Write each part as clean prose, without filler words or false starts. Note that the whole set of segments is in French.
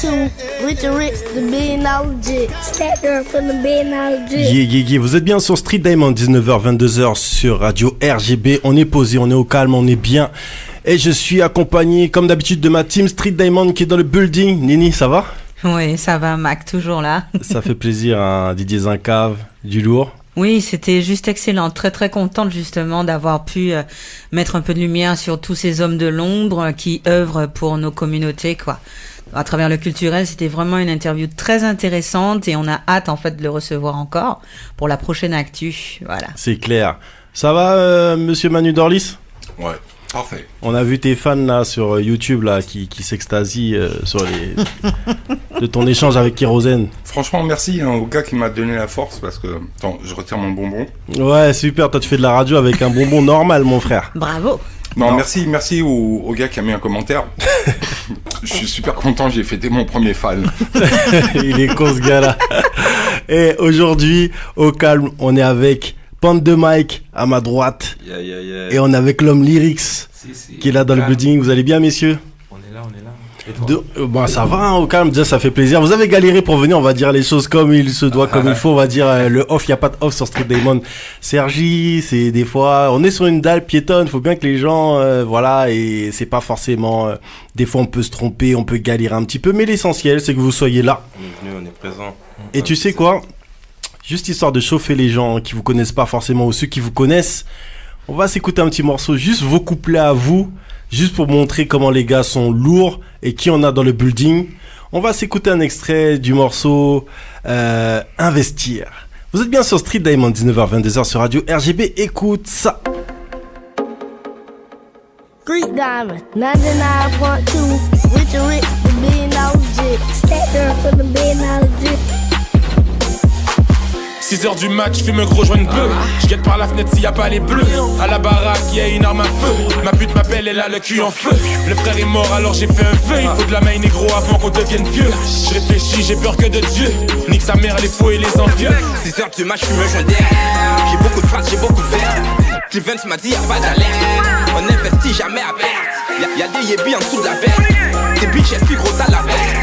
902 with the rich, the $1 Stack girl from the $1. Yeah. Vous êtes bien sur Street Diamond, 19h-22h sur Radio RGB. On est posé, on est au calme, on est bien. Et je suis accompagné, comme d'habitude, de ma team Street Diamond qui est dans le building. Nini, ça va? Oui, ça va, Mac, toujours là. Ça fait plaisir, hein, Didier Zincave, du lourd. Oui, c'était juste excellent. Très, très contente justement d'avoir pu mettre un peu de lumière sur tous ces hommes de l'ombre qui œuvrent pour nos communautés, quoi. À travers le culturel, c'était vraiment une interview très intéressante et on a hâte en fait de le recevoir encore pour la prochaine actu. Voilà. C'est clair. Ça va, monsieur Manu Dorlis? Ouais. Parfait. On a vu tes fans là sur YouTube là qui s'extasient sur de ton échange avec Kérosène. Franchement, merci au gars qui m'a donné la force parce que attends, je retire mon bonbon. Ouais, super. Toi, tu fais de la radio avec un bonbon normal, mon frère. Bravo. Non. Merci au gars qui a mis un commentaire. Je suis super content. J'ai fêté mon premier fan. Il est con ce gars-là. Et aujourd'hui, au calme, on est avec Pente de Mike à ma droite. Yeah. Et on est avec l'homme Lyrics qui est là dans le building. Vous allez bien, messieurs? On est là. Et toi? Bon, ça va, hein, au calme, déjà ça fait plaisir. Vous avez galéré pour venir, on va dire les choses comme il se doit, comme il faut. On va dire le off, il n'y a pas de off sur Street Diamond. Sergi, c'est des fois, on est sur une dalle piétonne, faut bien que les gens, voilà, et c'est pas forcément, des fois on peut se tromper, on peut galérer un petit peu, mais l'essentiel c'est que vous soyez là. On est venu, on est présent. Et tu sais quoi? Juste histoire de chauffer les gens qui vous connaissent pas forcément ou ceux qui vous connaissent, on va s'écouter un petit morceau, juste vos couplets à vous, juste pour montrer comment les gars sont lourds et qui on a dans le building. On va s'écouter un extrait du morceau Investir. Vous êtes bien sur Street Diamond, 19h-22h sur Radio RGB, écoute ça. Street Diamond, 99.2 with the rich, the $1 Stack girl from the $1. 6h du match, fume un gros joint de bleu. J'guette par la fenêtre s'il y a pas les bleus. À la baraque, y a une arme à feu. Ma pute m'appelle, elle a le cul en feu. Le frère est mort, alors j'ai fait un feu. Il faut de la main négro avant qu'on devienne vieux. Je réfléchis, j'ai peur que de Dieu. Nique sa mère, les faux et les envieux. 6h du match, fume un joint d'air. J'ai beaucoup de phrases, j'ai beaucoup de verres. Cleveland m'a dit y'a pas d'alerte. On investit jamais à perte. Y'a des yébis en dessous de la verre. Des bitches, plus gros t'as la perte.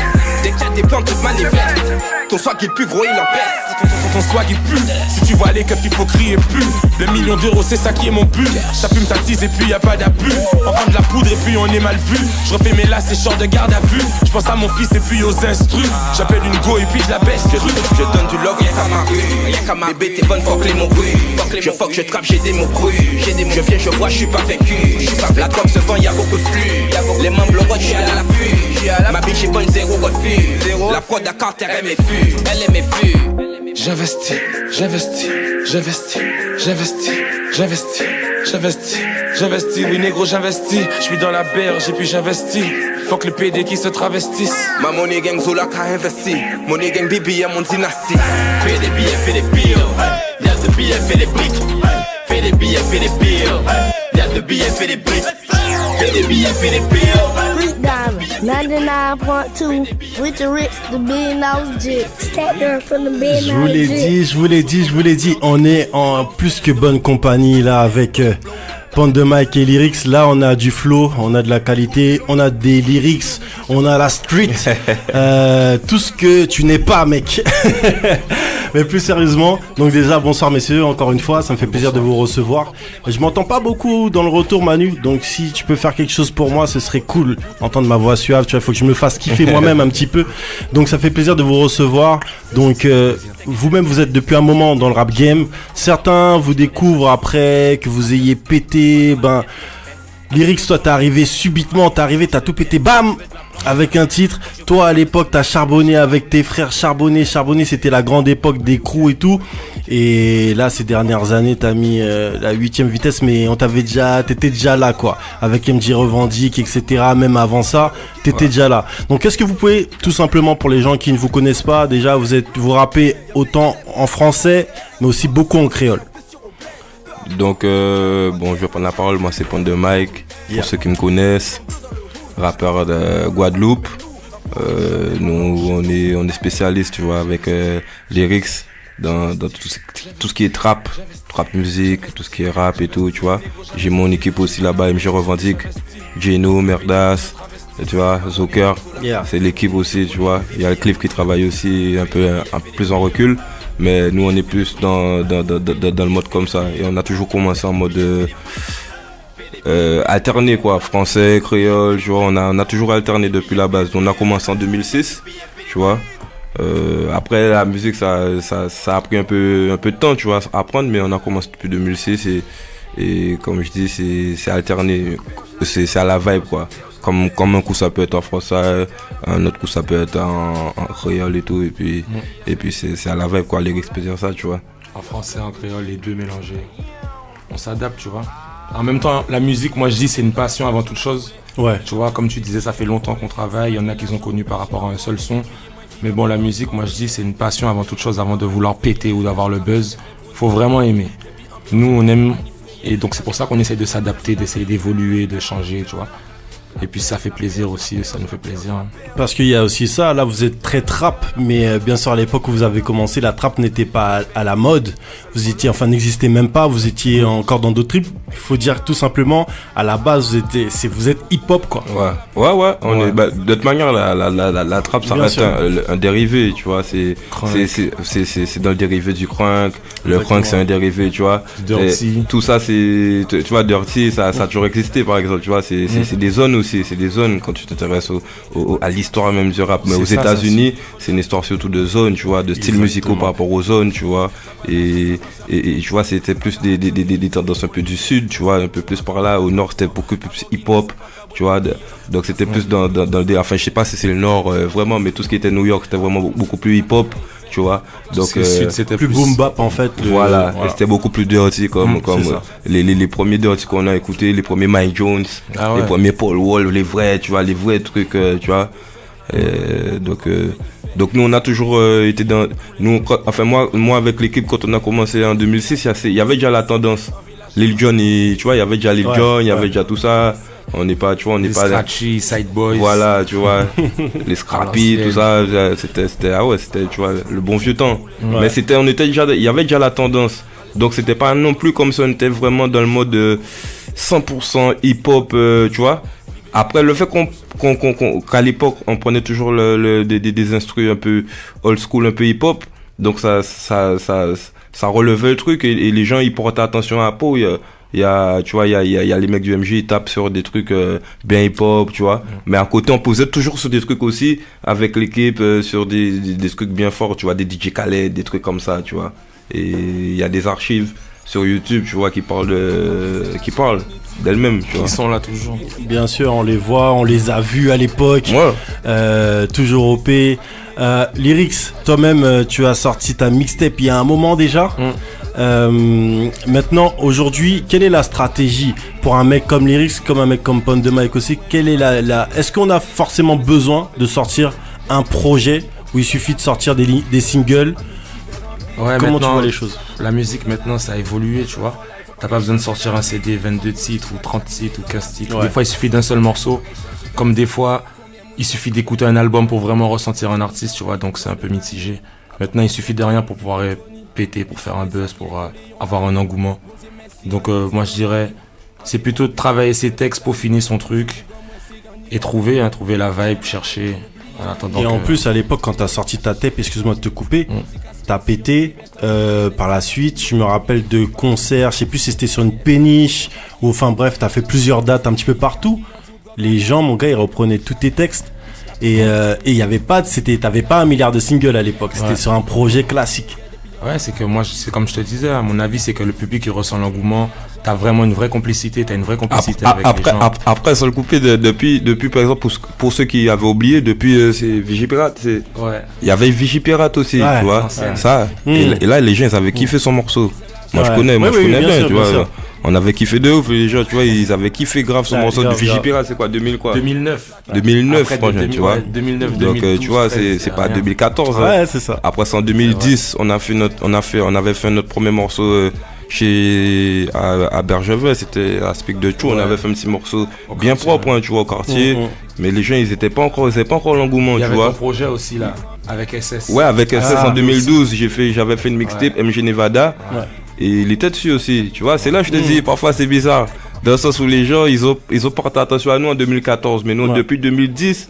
Dès qu'il y a des plans, tout manifeste. Ton swag est le plus gros, il en pèse. Ton swag est plus. Si tu vois les keufs, il faut crier plus. Le million d'euros, c'est ça qui est mon but. Ça fume, ça tease et puis y'a pas d'abus. On vend de la poudre et puis on est mal vu. Je refais mes lasses et short de garde à vue. Je pense à mon fils et puis aux instrus. J'appelle une go et puis je la baisse. Je donne du love, y'a qu'à ma rue. Y'a qu'à ma bébé, t'es bonne, fuck les mots crus. Je trappe, j'ai des mots crus. Je viens, je vois, je suis pas vaincu. La com se vend, y'a beaucoup de flux. Les membres le je suis à l'affût. Ma bitch est bonne, zéro refus. La fraude à Carter, elle m'effue. Elle est m'effue. J'investis, oui négro j'investis. J'suis dans la berge et puis j'investis. Fuck le PD qui se travestissent. Ma money gang Zola qu'a investi. Money gang Bibi à mon dynastie. Fais des billets, fais des billes. Y'a de billets, fais des briques. Fais des billets, fais des billes. Y'a de billets, fais des briques. Fais des billets, fais des billes. Street Diamond, 99.2 with the rich, the $1 Stack girl from the $1. Je vous l'ai dit, on est en plus que bonne compagnie là avec Pente de Mike et Lyrics. Là on a du flow, on a de la qualité, on a des lyrics, on a la street, tout ce que tu n'es pas, mec. Mais plus sérieusement, donc déjà bonsoir messieurs, encore une fois, ça me fait plaisir de vous recevoir. Je m'entends pas beaucoup dans le retour Manu, donc si tu peux faire quelque chose pour moi, ce serait cool, entendre ma voix suave, tu vois, il faut que je me fasse kiffer moi-même un petit peu. Donc ça fait plaisir de vous recevoir. Donc vous-même vous êtes depuis un moment dans le rap game. Certains vous découvrent après que vous ayez pété, Lyrics, toi t'es arrivé subitement, t'as tout pété, bam, avec un titre. Toi à l'époque t'as charbonné avec tes frères, charbonné, c'était la grande époque des crews et tout. Et là ces dernières années t'as mis la 8ème vitesse, mais t'étais déjà là quoi, avec MJ Revendique, etc. Même avant ça, t'étais déjà là. Donc est-ce que vous pouvez tout simplement, pour les gens qui ne vous connaissent pas, déjà vous rappez autant en français, mais aussi beaucoup en créole? Donc, je vais prendre la parole. Moi, c'est Pente de Mike. Pour ceux qui me connaissent, rappeur de Guadeloupe. Nous, on est spécialiste, tu vois, avec Lyrics dans tout ce qui est trap musique, tout ce qui est rap et tout, tu vois. J'ai mon équipe aussi là-bas, MJ Revendique, Geno, Merdas, tu vois, Zoker, c'est l'équipe aussi, tu vois. Il y a le Cliff qui travaille aussi un peu plus en recul, mais nous on est plus dans le mode comme ça. Et on a toujours commencé en mode alterné quoi, français, créole, tu vois, on a toujours alterné depuis la base. On a commencé en 2006, tu vois. Après la musique ça a pris un peu de temps, tu vois, à apprendre, mais on a commencé depuis 2006 et comme je dis c'est alterné, c'est à la vibe quoi. Comme un coup ça peut être en français, un autre coup ça peut être en créole et tout, et puis c'est à la vibe quoi, les expédients ça, tu vois. En français, en créole, les deux mélangés. On s'adapte, tu vois. En même temps, la musique, moi je dis c'est une passion avant toute chose. Ouais. Tu vois, comme tu disais, ça fait longtemps qu'on travaille, il y en a qui ont connu par rapport à un seul son. Mais bon, la musique, moi je dis c'est une passion avant toute chose, avant de vouloir péter ou d'avoir le buzz. Faut vraiment aimer. Nous on aime, et donc c'est pour ça qu'on essaie de s'adapter, d'essayer d'évoluer, de changer, tu vois. Et puis ça fait plaisir aussi, ça nous fait plaisir. Hein. Parce qu'il y a aussi ça, là vous êtes très trap, mais bien sûr à l'époque où vous avez commencé, la trap n'était pas à la mode. Vous étiez, enfin n'existait même pas, vous étiez encore dans d'autres tripes. Il faut dire tout simplement, à la base vous êtes hip-hop quoi. Ouais. De toute manière la trap ça reste un dérivé, tu vois. C'est dans le dérivé du crunk. Le crunk c'est un dérivé, tu vois. Dirty. Tout ça c'est, tu vois, Dirty ça a toujours existé par exemple, tu vois. C'est des zones aussi, c'est des zones quand tu t'intéresses à l'histoire même du rap. Mais aux États-Unis, c'est une histoire surtout de zones, tu vois, de styles musicaux par rapport aux zones, tu vois. Et tu vois, c'était plus des tendances un peu du sud, tu vois, un peu plus par là. Au nord, c'était beaucoup plus hip-hop, tu vois. Donc c'était plus dans le enfin, je sais pas si c'est le nord vraiment, mais tout ce qui était New York, c'était vraiment beaucoup plus hip-hop, tu vois. Donc sud, c'était plus boom bap en fait. Voilà. Et c'était beaucoup plus dirty comme les premiers dirty qu'on a écouté, les premiers Mike Jones, les premiers Paul Wall, les vrais trucs, tu vois. Donc nous on a toujours été dans moi avec l'équipe quand on a commencé en 2006, il y avait déjà la tendance Lil Jon, tu vois, il y avait déjà Lil Jon, il y avait déjà tout ça. On n'est pas, tu vois, on n'est pas Scratchy, Side Boys. Voilà, tu vois, les Scrappy, tout ça, c'était tu vois, le bon vieux temps. Ouais. Mais il y avait déjà la tendance. Donc c'était pas non plus comme si on était vraiment dans le mode 100% hip-hop, tu vois. Après, le fait qu'à l'époque, on prenait toujours des instrus un peu old school, un peu hip-hop, donc ça relevait le truc et les gens, ils portaient attention à la peau. Il y a les mecs du MJ, ils tapent sur des trucs bien hip-hop, tu vois. Mais à côté, on posait toujours sur des trucs aussi, avec l'équipe, sur des trucs bien forts, tu vois, des DJ Khaled, des trucs comme ça, tu vois. Et il y a des archives sur YouTube, tu vois, qui parlent d'elles-mêmes, tu vois. Ils sont là toujours. Bien sûr, on les voit, on les a vus à l'époque. Ouais. Toujours OP. Lyrics, toi-même, tu as sorti ta mixtape il y a un moment déjà. Maintenant, aujourd'hui, quelle est la stratégie pour un mec comme Lyrics, comme un mec comme Pon de Mike aussi? Quelle est est-ce qu'on a forcément besoin de sortir un projet où il suffit de sortir des singles? Ouais, comment tu vois les choses? La musique maintenant ça a évolué, tu vois. T'as pas besoin de sortir un CD 22 titres ou 30 titres ou 15 titres. Ouais. Des fois il suffit d'un seul morceau. Comme des fois il suffit d'écouter un album pour vraiment ressentir un artiste, tu vois. Donc c'est un peu mitigé. Maintenant il suffit de rien pour pouvoir péter, pour faire un buzz, pour avoir un engouement. Donc moi je dirais c'est plutôt de travailler ses textes pour finir son truc et trouver la vibe, chercher. Et en plus à l'époque quand t'as sorti ta tape, excuse-moi de te couper, t'as pété par la suite. Je me rappelle de concerts, je sais plus si c'était sur une péniche ou enfin bref, t'as fait plusieurs dates un petit peu partout. Les gens, mon gars, ils reprenaient tous tes textes et il y avait pas, t'avais pas 1 milliard de singles à l'époque. C'était sur un projet classique. Ouais, c'est que moi, c'est comme je te disais, à mon avis, c'est que le public il ressent l'engouement. T'as vraiment une vraie complicité, avec les gens. Après, sans le couper, depuis par exemple, pour ceux qui avaient oublié, depuis c'est Vigipirate, il y avait Vigipirate aussi, tu vois, ça. Et là, les gens, ils avaient kiffé son morceau. Moi, je connais bien, tu vois. On avait kiffé de ouf, les gens, tu vois, ils avaient kiffé grave son morceau de Vigipirate, c'est quoi, 2000 quoi 2009, franchement, tu vois. 2009, donc, tu vois, c'est pas 2014. Ouais, c'est ça. Après, c'est en 2010, on avait fait notre premier morceau à Bergevin, c'était à Speak de Chou, on avait fait un petit morceau bien propre, hein, tu vois, au quartier. Mais les gens, ils avaient pas encore l'engouement, tu vois. Il y avait un projet aussi là, avec SS. Ouais, avec SS en 2012, j'avais fait une mixtape MG Nevada. Et il était dessus aussi, tu vois, c'est là que je te dis, parfois c'est bizarre. Dans le sens où les gens, ils ont porté attention à nous en 2014, mais nous, depuis 2010,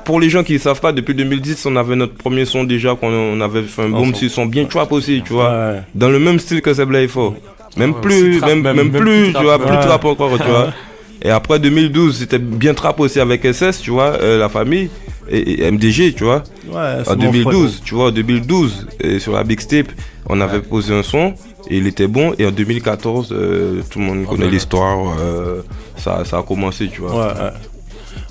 pour les gens qui ne savent pas, depuis 2010, on avait notre premier son déjà, on avait fait un boom sur son bien trap aussi, tu vois, dans le même style que Zebla Ifo. Même plus, tu vois, plus trap encore, tu vois. Et après 2012, c'était bien trap aussi avec SS, tu vois, la famille, et MDG, tu vois. En 2012, tu vois, en 2012, et sur la Big Step, on avait posé un son, et il était bon, et en 2014, tout le monde connaît l'histoire, ça a commencé, tu vois.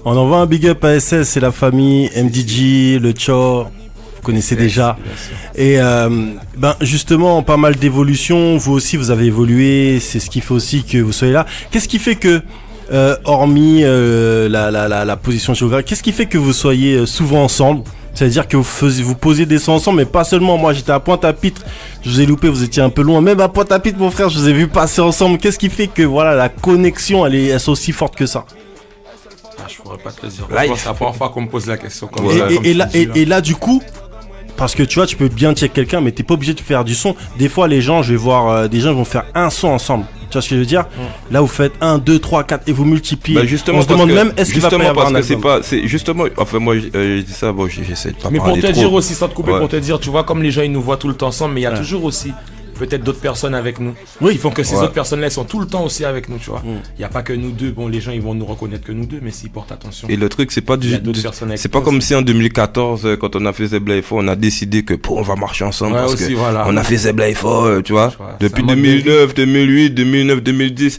On envoie un big up à SS, c'est la famille, MDG, le Cho, vous connaissez déjà. Et justement, pas mal d'évolutions, vous aussi vous avez évolué, c'est ce qui fait aussi que vous soyez là. Qu'est-ce qui fait que, hormis la position géographique, qu'est-ce qui fait que vous soyez souvent ensemble? C'est-à-dire que vous posiez des sons ensemble, mais pas seulement. Moi, j'étais à Pointe-à-Pitre, je vous ai loupé, vous étiez un peu loin. Même à Pointe-à-Pitre, mon frère, je vous ai vu passer ensemble. Qu'est-ce qui fait que voilà, la connexion, elle est aussi forte que ça? Je pourrais pas te le dire. C'est la première fois qu'on me pose la question. Et là, du coup, parce que tu vois, tu peux bien check quelqu'un, mais t'es pas obligé de faire du son. Des fois, les gens, je vais voir des gens, ils vont faire un son ensemble. Tu vois ce que je veux dire? Là, vous faites 1, 2, 3, 4 et vous multipliez. Justement, on se demande même est-ce qu'il va pas y avoir un album. C'est justement, enfin moi je dis ça, bon j'essaie de pas mais parler pour te trop. dire aussi, sans te couper, pour te dire, tu vois, comme les gens ils nous voient tout le temps ensemble, mais il y a toujours aussi peut-être d'autres personnes avec nous qui font que ces autres personnes-là sont tout le temps aussi avec nous, tu vois. Il n'y a pas que nous deux, bon les gens ils vont nous reconnaître que nous deux, mais s'ils portent attention. Et le truc c'est pas c'est pas comme si en 2014 quand on a fait Zebla Ifo, on a décidé que on va marcher ensemble parce que on a fait Zebla Ifo, tu vois. Depuis 2009, 2008, 2009, 2010,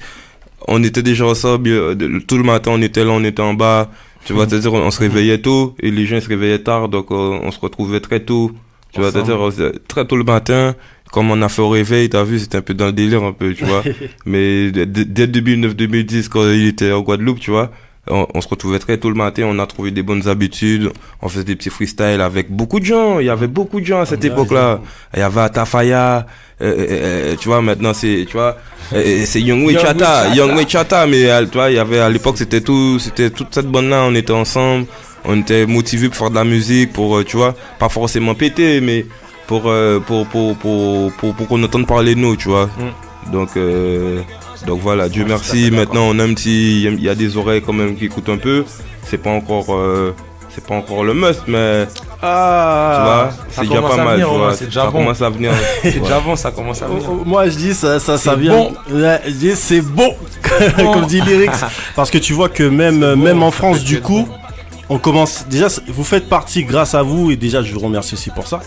on était déjà ensemble, tout le matin on était là, on était en bas, tu vois, c'est-à-dire on se réveillait tôt et les gens ils se réveillaient tard, donc on se retrouvait très tôt, tu vois, c'est-à-dire très tôt le matin. Comme on a fait au réveil, t'as vu, c'était un peu dans le délire un peu, tu vois. Mais dès 2009-2010, quand il était en Guadeloupe, tu vois, on se retrouvait très tôt le matin, on a trouvé des bonnes habitudes, on faisait des petits freestyles avec beaucoup de gens. Il y avait beaucoup de gens à cette époque-là. Il y avait Atafaya, tu vois, maintenant c'est, tu vois, c'est Youngway Chata, mais tu vois, il y avait à l'époque c'était toute cette bande-là, on était ensemble, on était motivés pour faire de la musique, pour, tu vois, pas forcément péter, mais pour qu'on entende parler de nous, tu vois. Donc voilà, Dieu merci, maintenant on a un petit, il y a des oreilles quand même qui écoutent un peu. C'est pas encore le must, mais tu vois, c'est déjà pas mal, tu vois. Ça commence à venir. C'est déjà bon, ça commence à venir. Moi je dis ça vient. Bon. Je dis c'est bon, comme dit Lyrics. Parce que tu vois que même en France, du coup, on commence déjà. Vous faites partie grâce à vous et déjà je vous remercie aussi pour ça.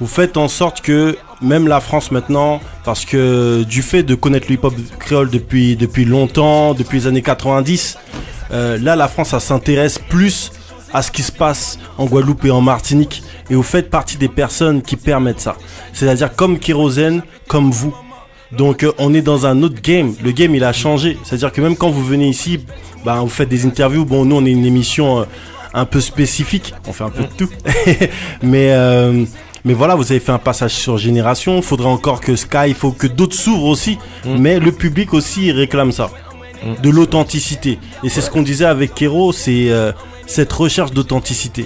Vous faites en sorte que même la France maintenant, parce que du fait de connaître le hip-hop créole depuis longtemps, depuis les années 90, là la France, ça s'intéresse plus à ce qui se passe en Guadeloupe et en Martinique. Et vous faites partie des personnes qui permettent ça. C'est-à-dire comme Kérosène, comme vous. Donc on est dans un autre game. Le game il a changé. C'est-à-dire que même quand vous venez ici, vous faites des interviews. Bon, nous on est une émission un peu spécifique. On fait un peu de tout. Mais voilà, vous avez fait un passage sur Génération. Il faudrait encore que Sky, il faut que d'autres s'ouvrent aussi. Mais le public aussi, il réclame ça. De l'authenticité. Et c'est ce qu'on disait avec Kéro, c'est cette recherche d'authenticité.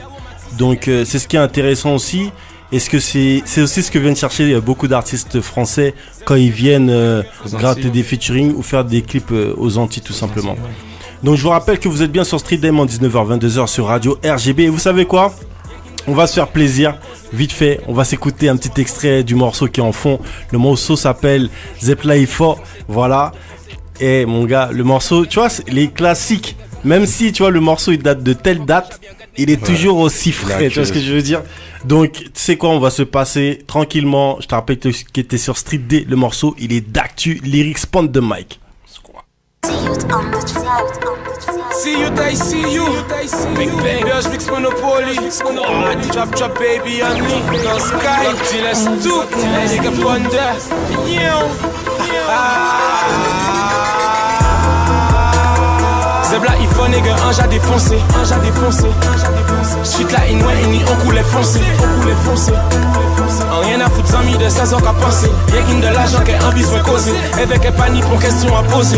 Donc c'est ce qui est intéressant aussi. Est-ce que c'est aussi ce que viennent chercher beaucoup d'artistes français quand ils viennent gratter des featuring ou faire des clips aux Antilles tout simplement. Donc je vous rappelle que vous êtes bien sur Street Dem en 19h-22h sur Radio RGB. Et vous savez quoi ? On va se faire plaisir, vite fait, on va s'écouter un petit extrait du morceau qui est en fond. Le morceau s'appelle Zebla Ifo, voilà. Et mon gars, le morceau, tu vois, les classiques, même si tu vois le morceau il date de telle date, il est toujours aussi frais, tu vois ce que je veux dire. Donc, tu sais quoi, on va se passer tranquillement. Je te rappelle que tu étais sur Street D, le morceau, il est d'actu, lyrics, Pond de Mike. See you, I see you. Big bang, Bears mix Monopoly. Drop, baby on me. Dans Sky, let's do. Les gars, Ponder. Zebla Ifo nigga, un défoncé. Suite la in, ouais, on coulait foncé. Rien à foutre, amis de 16 ans qu'à penser. Y'a qu'une de l'argent qu'elle a besoin causer. Avec un panique, pour question à poser.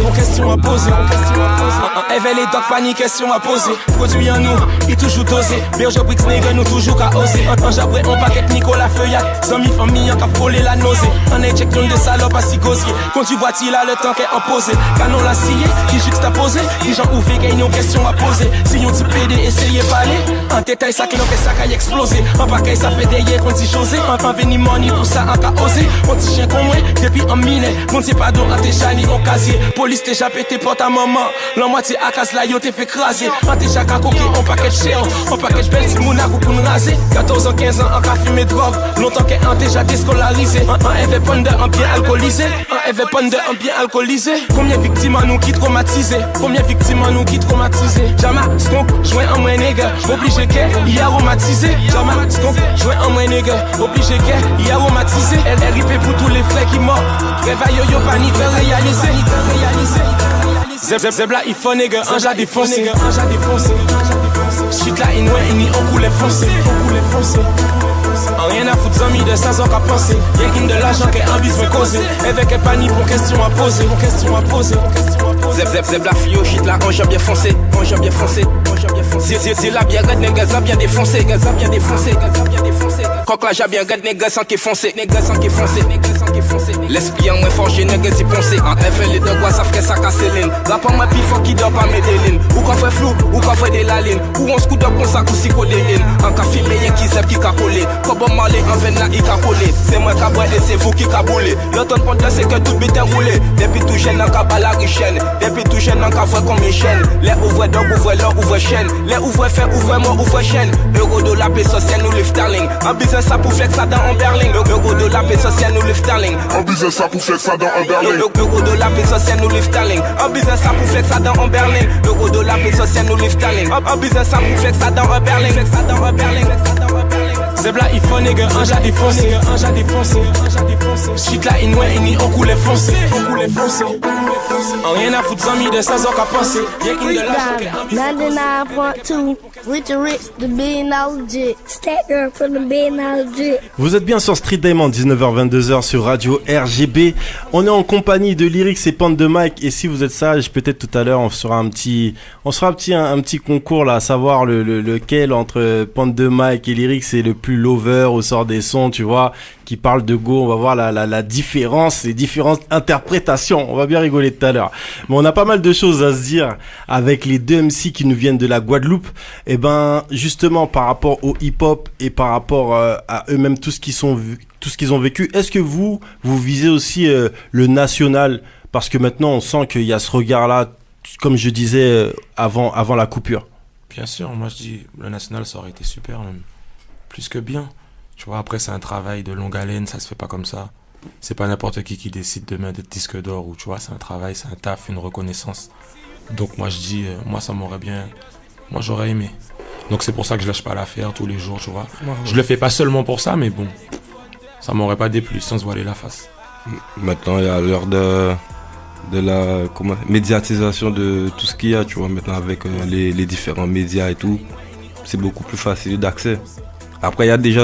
Avec les docs, panique, question à poser. Produit en nous, il toujours dosé. Berge Brix, nigga, nous toujours qu'à oser. Un jabré, on paquet Nicolas Feuillac. Sans mi famille, en qu'à frôler la nausée. Un éjection de salope à sigosier. Quand tu vois-t-il là, le temps qu'est imposé. Canon la scié, qui juxtaposé. Qui j'en ouvre, qu'il y a une question à poser. Si on t'y pédé, essayez parler. En détail, ça qui l'on fait ça qu'à y exploser. En paquet, ça fait des yeux, qu'on dit José. En veni money, pour ça, en qu'à oser. On dit chien qu'on mouait, depuis en mine. Mon t'y pardon, en t'es jani, au casier. Police t'es jappé, t'es porte à maman. L'en moitié à casse là, yo t'es fait craser. En t'es chaque à coquet, on paquet cher. On paquet belle, si mon agou pour nous raser. 14 ans, 15 ans, en qu'à fumer drogue. Longtemps qu'elle est déjà déscolarisé. En effet, pondé, en bien alcoolisé. Combien de victimes à nous qui traumatisé? Jama, stonk, jouer en moins nègre. Obligé qu'elle y aromatisé. Jama, stonk, jouer en moins nègre. Obligé qu'elle y aromatisé. Elle ripée pour tous les frais qui mordent. Réveil yo panique, réaliser. Zebla, il faut nègre, un défoncé. Suite la in, ouais, on coulait foncé. Rien à foutre, amis de 16 ans qu'à penser. Y'a qu'une de l'argent qu'elle a besoin causer. Avec un panique, pour question à poser. Zeb la fille au shit là, on j'ai bien foncé. Si la bien gade, nègre, ça bien défoncé. Coq là, j'ai bien gade, nègre, sans qui foncé. L'esprit en moins forgé, nègre, si poncé. En FL, les deux bois, ça fait ça casse l'ine. Rapport moi, pis faut qui dort pas mettre des lignes. Ou qu'on fait flou, ou qu'on fait des la ligne. Ou on se coude comme ça, ou si coller ligne. En cas filmé, y'a qui zeb qui ka collé. Comme on m'allait, en veine là, il ka collé. C'est moi qui a boit et c'est vous qui ka boulé. L'automne pendant c'est que tout bête roulé. Depuis tout jeune, en ka bala richaine. Depuis tout jeune, en ka voit comme mes chaînes. Les ouvre dog, ouvre l'or, ouvre chaîne. Les ouvre fait, ouvre moi, ouvre chaîne. Euro de la paix sociale, nous live sterling. En business, ça pour flex ça dans un berling. Euro de la paix sociale, nous live sterling. En business, ça pour flex ça dans un berling. Euro de la paix sociale, nous live sterling. En business, ça pour flex ça dans un berling. Euro de la paix sociale, nous live sterling. En business, ça pour flex ça dans un berling. Zebla, il faut nègre, un défoncé. Suite la in, ouais, on coulait foncé. Rien à foutre, amis de 16 ans qu'à penser. Y'a qu'une de l'argent qu'elle 99.2 with the rich, the $1 billion jet. Stack girl from the $1 billion jet. Vous êtes bien sur Street Diamond, 19h-22h sur Radio RGB. On est en compagnie de Lyrics et Pente de Mike. Et si vous êtes sage, peut-être tout à l'heure, on fera un petit concours là, à savoir lequel entre Pente de Mike et Lyrics est le plus lover au sort des sons, tu vois, qui parle de go. On va voir la différence, les différentes interprétations. On va bien rigoler tout à l'heure. Mais on a pas mal de choses à se dire avec les deux MC qui nous viennent de la Guadeloupe. Et ben, justement, par rapport au hip-hop et par rapport à eux-mêmes, tout ce qu'ils ont vécu, est-ce que vous visez aussi le national? Parce que maintenant, on sent qu'il y a ce regard-là, comme je disais avant la coupure. Bien sûr, moi je dis, le national, ça aurait été super même. Plus que bien. Tu vois, après, c'est un travail de longue haleine, ça se fait pas comme ça. C'est pas n'importe qui décide demain d'être disque d'or, ou tu vois, c'est un travail, c'est un taf, une reconnaissance. Donc moi je dis, moi ça m'aurait bien, moi j'aurais aimé. Donc c'est pour ça que je lâche pas l'affaire tous les jours, tu vois. Je le fais pas seulement pour ça, mais bon, ça m'aurait pas déplu sans se voiler la face. Maintenant, il y a l'heure de la médiatisation de tout ce qu'il y a, tu vois, maintenant avec les différents médias et tout, c'est beaucoup plus facile d'accès. Après, il y a déjà,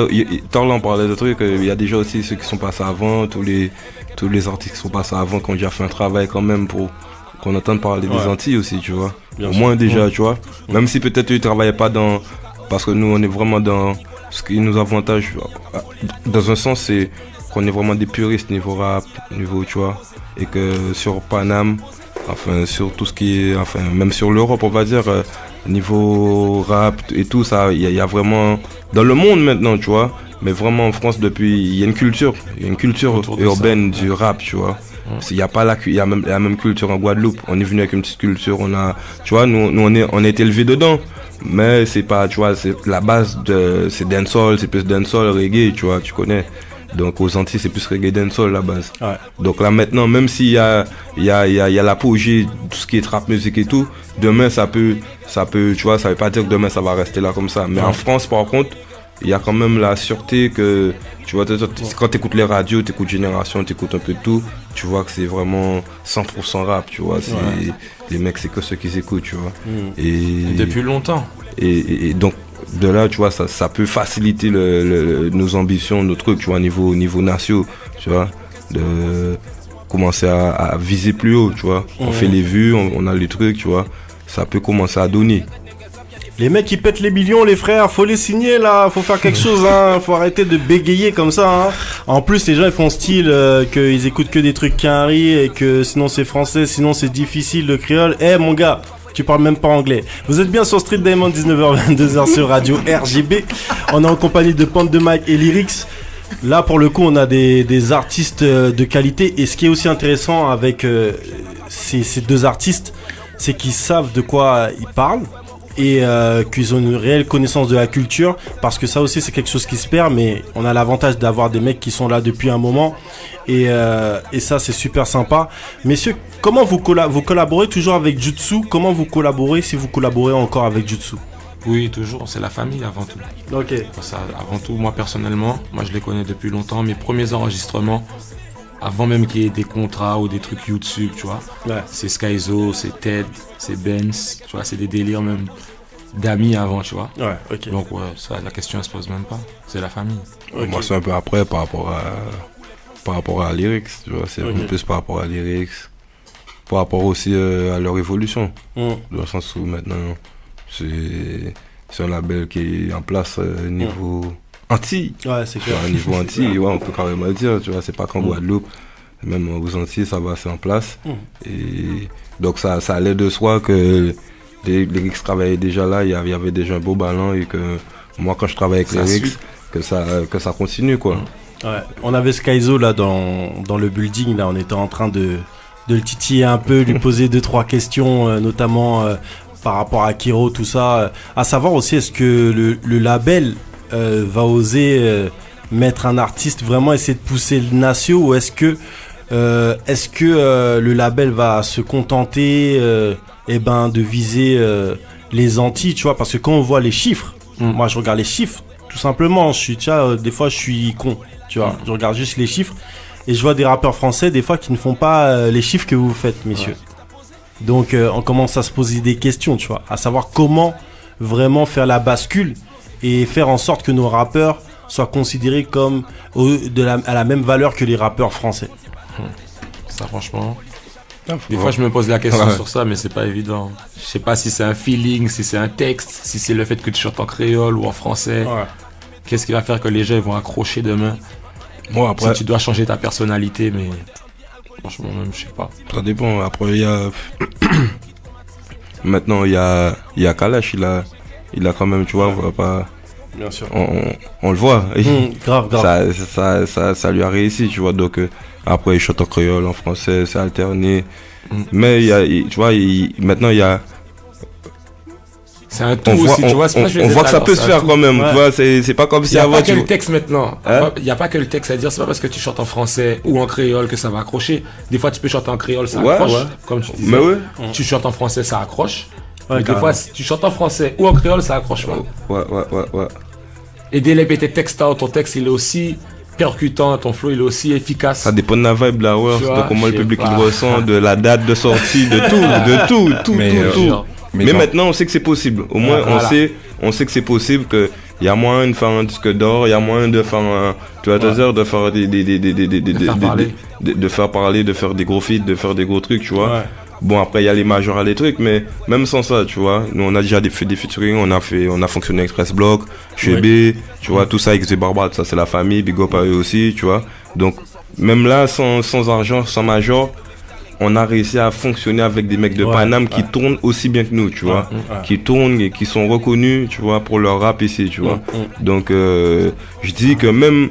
Torlan on parlait de trucs, il y a déjà aussi ceux qui sont passés avant, tous les artistes qui sont passés avant, qui ont déjà fait un travail quand même pour qu'on entende parler des Antilles aussi, tu vois. Bien au sûr. Moins déjà, tu vois. Même si peut-être ils ne travaillaient pas parce que nous, on est vraiment dans ce qui nous avantage, dans un sens, c'est qu'on est vraiment des puristes niveau rap, niveau, tu vois. Et que sur Paname, enfin, sur tout ce qui est, enfin, même sur l'Europe, on va dire, niveau rap et tout ça, il y a vraiment, dans le monde maintenant, tu vois, mais vraiment en France depuis, il y a une culture urbaine du rap, tu vois. Il y a pas il y a même la même culture en Guadeloupe. On est venu avec une petite culture, tu vois, nous on est élevés dedans, mais c'est pas, tu vois, c'est la base c'est dancehall, c'est plus dancehall, reggae, tu vois, tu connais. Donc aux Antilles c'est plus reggae dancehall la base. Ouais. Donc là maintenant, même s'il y a l'apogée, tout ce qui est trap music et tout, demain ça peut, tu vois, ça veut pas dire que demain ça va rester là comme ça. Mais en France par contre, il y a quand même la sûreté que, tu vois, quand t'écoutes les radios, t'écoutes Génération, t'écoutes un peu de tout, tu vois que c'est vraiment 100% rap, tu vois. Les mecs, c'est que ceux qui écoutent, tu vois. Et depuis longtemps. Et donc, de là, tu vois, ça peut faciliter nos ambitions, nos trucs, tu vois, niveau national, tu vois, de commencer à viser plus haut, tu vois. On fait les vues, on a les trucs, tu vois. Ça peut commencer à donner. Les mecs qui pètent les millions, les frères, faut les signer là, faut faire quelque chose, hein, faut arrêter de bégayer comme ça, hein. En plus, les gens ils font style qu'ils écoutent que des trucs quinri et que sinon c'est français, sinon c'est difficile le créole. Mon gars, tu parles même pas anglais. Vous êtes bien sur Street Diamond, 19h-22h sur Radio RGB. On est en compagnie de Pente de Mike et Lyrics. Là, pour le coup, on a des artistes de qualité. Et ce qui est aussi intéressant avec ces deux artistes, c'est qu'ils savent de quoi ils parlent. Et qu'ils ont une réelle connaissance de la culture, parce que ça aussi c'est quelque chose qui se perd, mais on a l'avantage d'avoir des mecs qui sont là depuis un moment, et ça c'est super sympa. Messieurs, comment vous collaborez toujours avec Jutsu? Comment vous collaborez, si vous collaborez encore avec Jutsu? Oui, toujours, c'est la famille avant tout. Ok. Ça, avant tout, moi personnellement, je les connais depuis longtemps. Mes premiers enregistrements, avant même qu'il y ait des contrats ou des trucs YouTube, tu vois. Ouais. C'est Skyzo, c'est Ted, c'est Benz, tu vois, c'est des délires même d'amis avant, tu vois. Ouais, ok. Donc ouais, ça, la question elle se pose même pas. C'est la famille. Okay. Moi c'est un peu après par rapport à Lyrics, tu vois. C'est un peu plus par rapport à Lyrics, par rapport aussi à leur évolution. Dans le sens où maintenant c'est un label qui est en place niveau Antilles. Ouais, c'est clair. Au niveau Antilles, ouais, on peut carrément le dire, tu vois, c'est pas qu'en Guadeloupe, même aux Antilles, ça va, c'est en place. Et donc ça allait de soi que les Lyrics travaillaient déjà là, il y avait déjà un beau ballon, et que moi quand je travaille avec les Lyrics, que ça continue, quoi. Ouais, on avait Skyzo là dans le building, là, on était en train de le titiller un peu, lui poser 2-3 questions, notamment par rapport à Kiro, tout ça. À savoir aussi, est-ce que le label va oser mettre un artiste, vraiment essayer de pousser le natio, ou est-ce que le label va se contenter de viser les Antilles, tu vois, parce que quand on voit les chiffres, moi je regarde les chiffres tout simplement, des fois je suis con, tu vois, je regarde juste les chiffres et je vois des rappeurs français des fois qui ne font pas les chiffres que vous faites, messieurs. Donc on commence à se poser des questions, tu vois, à savoir comment vraiment faire la bascule et faire en sorte que nos rappeurs soient considérés comme à la même valeur que les rappeurs français. Ça, franchement, des fois je me pose la question sur ça, mais c'est pas évident. Je sais pas si c'est un feeling, si c'est un texte, si c'est le fait que tu chantes en créole ou en français. Qu'est-ce qui va faire que les gens vont accrocher demain? Moi, après, si tu dois changer ta personnalité, mais franchement même je sais pas. Ça dépend. Après il y a maintenant il y a Kalash, il a quand même, tu vois, on va pas. Bien sûr. On le voit. Grave. Ça lui a réussi, tu vois. Donc après il chante en créole, en français, c'est alterné. Mais tu vois, maintenant il y a. C'est un tout aussi, tu vois. On voit que ça peut se faire quand même. Tu vois, c'est pas comme si avant. Il n'y a pas que le texte maintenant. Il n'y a pas que le texte à dire. C'est pas parce que tu chantes en français ou en créole que ça va accrocher. Des fois tu peux chanter en créole, ça accroche. Comme tu disais. Mais tu chantes en français, ça accroche. Mais des fois, si tu chantes en français ou en créole, ça accroche pas. Ouais. Et dès les BT texte, ton texte il est aussi percutant, ton flow il est aussi efficace. Ça dépend de la vibe, là, de comment le public le ressent, de la date de sortie, de tout. Mais maintenant on sait que c'est possible. Au moins on sait que c'est possible, que il y a moyen de faire un disque d'or, il y a moyen de faire de faire de faire parler, de faire des gros feats, de faire des gros trucs, tu vois. Bon, après il y a les majors, les trucs, mais même sans ça, tu vois, nous on a déjà fait des featuring, on a fonctionné avec Express Block, Chebé, tu vois, tout ça avec The Barbade, ça c'est la famille, big up à eux aussi, tu vois. Donc même là, sans argent, sans major, on a réussi à fonctionner avec des mecs de Paname qui tournent aussi bien que nous, tu vois, qui tournent et qui sont reconnus, tu vois, pour leur rap ici, tu vois. Donc je dis que même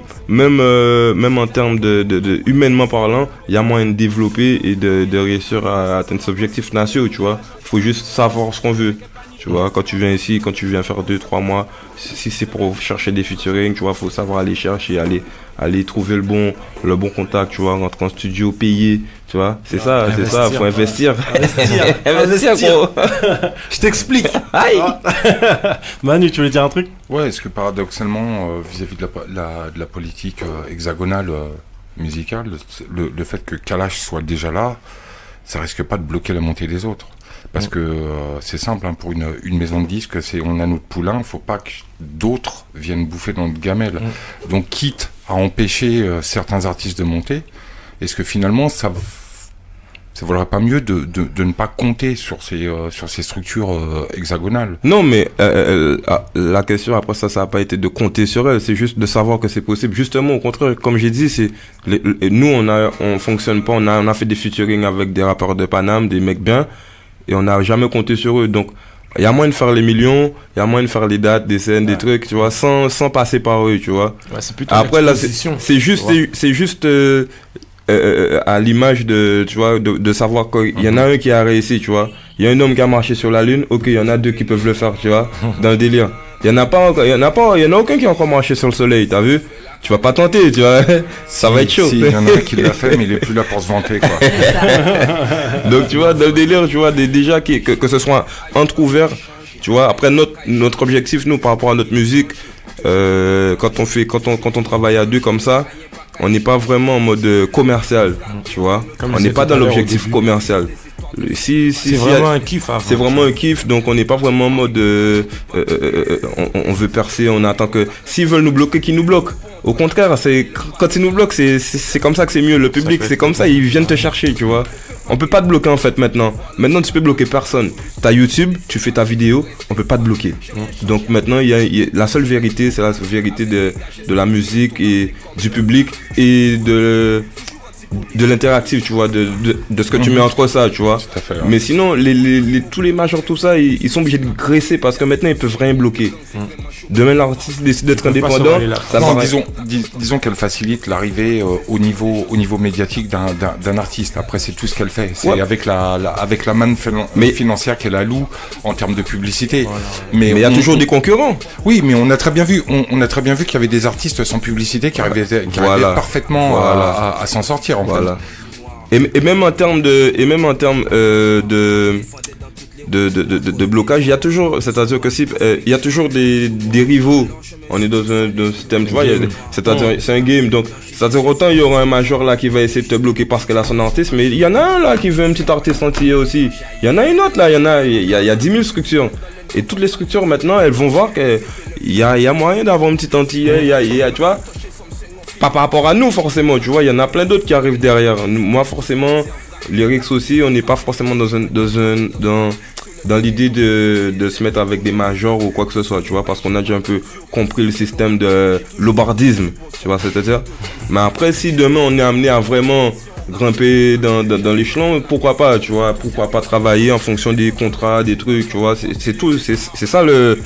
en termes de humainement parlant, il y a moyen de développer et de réussir à atteindre ces objectifs nationaux, tu vois. Faut juste savoir ce qu'on veut, tu Tu vois, quand tu viens ici, quand tu viens faire 2-3 mois, si c'est pour chercher des featuring, tu vois, faut savoir aller chercher, aller trouver le bon contact, tu vois, rentrer en studio, payer, tu vois, c'est ça, faut investir. Investir, gros. Je t'explique. Manu, tu voulais dire un truc? Ouais, est-ce que paradoxalement, vis-à-vis de la politique hexagonale musicale, le fait que Kalash soit déjà là, ça risque pas de bloquer la montée des autres. Parce que c'est simple, pour une maison de disques, on a notre poulain, faut pas que d'autres viennent bouffer dans notre gamelle. Donc quitte à empêcher certains artistes de monter, est-ce que finalement ça vaudrait pas mieux de ne pas compter sur ces structures hexagonales? Non, mais la question après ça n'a pas été de compter sur elles, c'est juste de savoir que c'est possible. Justement, au contraire, comme j'ai dit, nous on fonctionne pas, on a fait des featuring avec des rappeurs de Paname, des mecs bien, et on n'a jamais compté sur eux. Donc il y a moyen de faire les millions, il y a moyen de faire les dates, des scènes, des trucs, tu vois, sans passer par eux, tu vois. Ouais, c'est plutôt après là, c'est juste à l'image de, tu vois, de savoir qu'il y en a un qui a réussi, tu vois. Il y a un homme qui a marché sur la lune, ok, il y en a deux qui peuvent le faire, tu vois, dans le délire. Il y en a aucun qui a encore marché sur le soleil, t'as vu? Tu vas pas tenter, tu vois. Ça va être chaud. Si, il y en a un qui l'a fait, mais il est plus là pour se vanter, quoi. Donc, tu vois, dans le délire, tu vois, déjà que ce soit entrouvert, tu vois. Après, notre objectif, nous, par rapport à notre musique, quand on travaille à deux comme ça, on n'est pas vraiment en mode commercial, tu vois. On n'est pas dans l'objectif commercial. C'est vraiment un kiff. C'est vraiment un kiff, donc on n'est pas vraiment en mode on veut percer, on attend que s'ils veulent nous bloquer, qu'ils nous bloquent. Au contraire, quand ils nous bloquent, c'est comme ça que c'est mieux. Le public, c'est comme ça, ils viennent te chercher, tu vois. On peut pas te bloquer en fait maintenant. Maintenant, tu peux bloquer personne. T'as YouTube, tu fais ta vidéo, on peut pas te bloquer. Donc maintenant, la seule vérité, c'est la vérité de la musique et du public et de l'interactif, tu vois, de ce que tu mets entre ça, tu vois. Tout à fait, ouais. Mais sinon, tous les majors, tout ça, ils sont obligés de graisser parce que maintenant, ils peuvent rien bloquer. Demain, l'artiste décide d'être indépendant. Disons qu'elle facilite l'arrivée au niveau médiatique d'un artiste. Après, c'est tout ce qu'elle fait. C'est avec la manne financière qu'elle alloue en termes de publicité. Voilà. Mais il y a toujours des concurrents. Oui, mais on a très bien vu qu'il y avait des artistes sans publicité qui arrivaient parfaitement à s'en sortir. Voilà. Et même en termes de blocage, il y a toujours, c'est-à-dire que il y a toujours des rivaux. On est dans un système, tu vois, c'est un game, donc c'est-à-dire autant il y aura un major là qui va essayer de te bloquer parce qu'elle a son artiste, mais il y en a un là qui veut un petit artiste entier aussi. Il y en a une autre là, il y a 10 000 structures. Et toutes les structures maintenant, elles vont voir qu'il y a moyen d'avoir un petit antillais, tu vois. Pas par rapport à nous forcément, tu vois, il y en a plein d'autres qui arrivent derrière. Moi forcément, Lyrics aussi, on n'est pas forcément dans l'idée de se mettre avec des majors ou quoi que ce soit, tu vois, parce qu'on a déjà un peu compris le système de l'obardisme, tu vois, c'est-à-dire. Mais après, si demain on est amené à vraiment grimper dans l'échelon, pourquoi pas, tu vois, pourquoi pas travailler en fonction des contrats, des trucs, tu vois, c'est tout, c'est ça le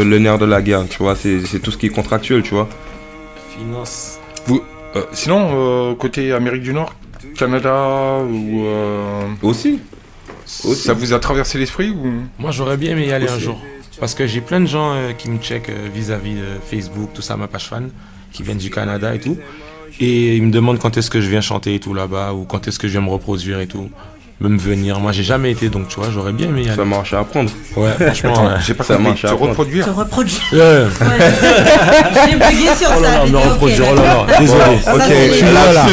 nerf de la guerre, tu vois, c'est tout ce qui est contractuel, tu vois. Finance. Sinon, côté Amérique du Nord, Canada ou aussi. Ça vous a traversé l'esprit ou... Moi, j'aurais bien aimé y aller un jour. Parce que j'ai plein de gens qui me checkent vis-à-vis de Facebook, tout ça, ma page fan, qui viennent du Canada et tout. Et ils me demandent quand est-ce que je viens chanter et tout là-bas, ou quand est-ce que je viens me reproduire et tout. Même venir. Moi, j'ai jamais été, donc tu vois, j'aurais bien aimé y aller. Ça marche à apprendre. Ouais, franchement. J'ai pas compris. Te reproduire. Yeah. J'ai bugué sur ça. Me reproduire, oh là là. Désolé. Ok, je suis là.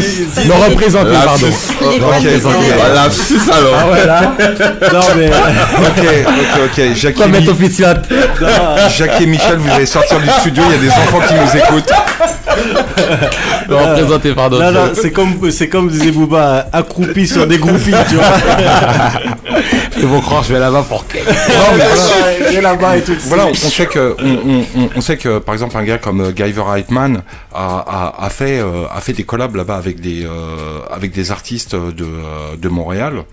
Me représenter, pardon. C'est ça alors. Ah ouais, là. Non, mais. Ok. Jacques et Michel, vous allez sortir du studio, il y a des enfants qui nous écoutent. Me représenter, pardon. Non, c'est comme disait Booba, accroupi sur des groupies, tu vois. Ils vont croire que je vais là-bas pour que. Là-bas et tout. Voilà, on sait que par exemple un gars comme Guyver Heitman a fait des collabs là-bas avec des artistes de Montréal.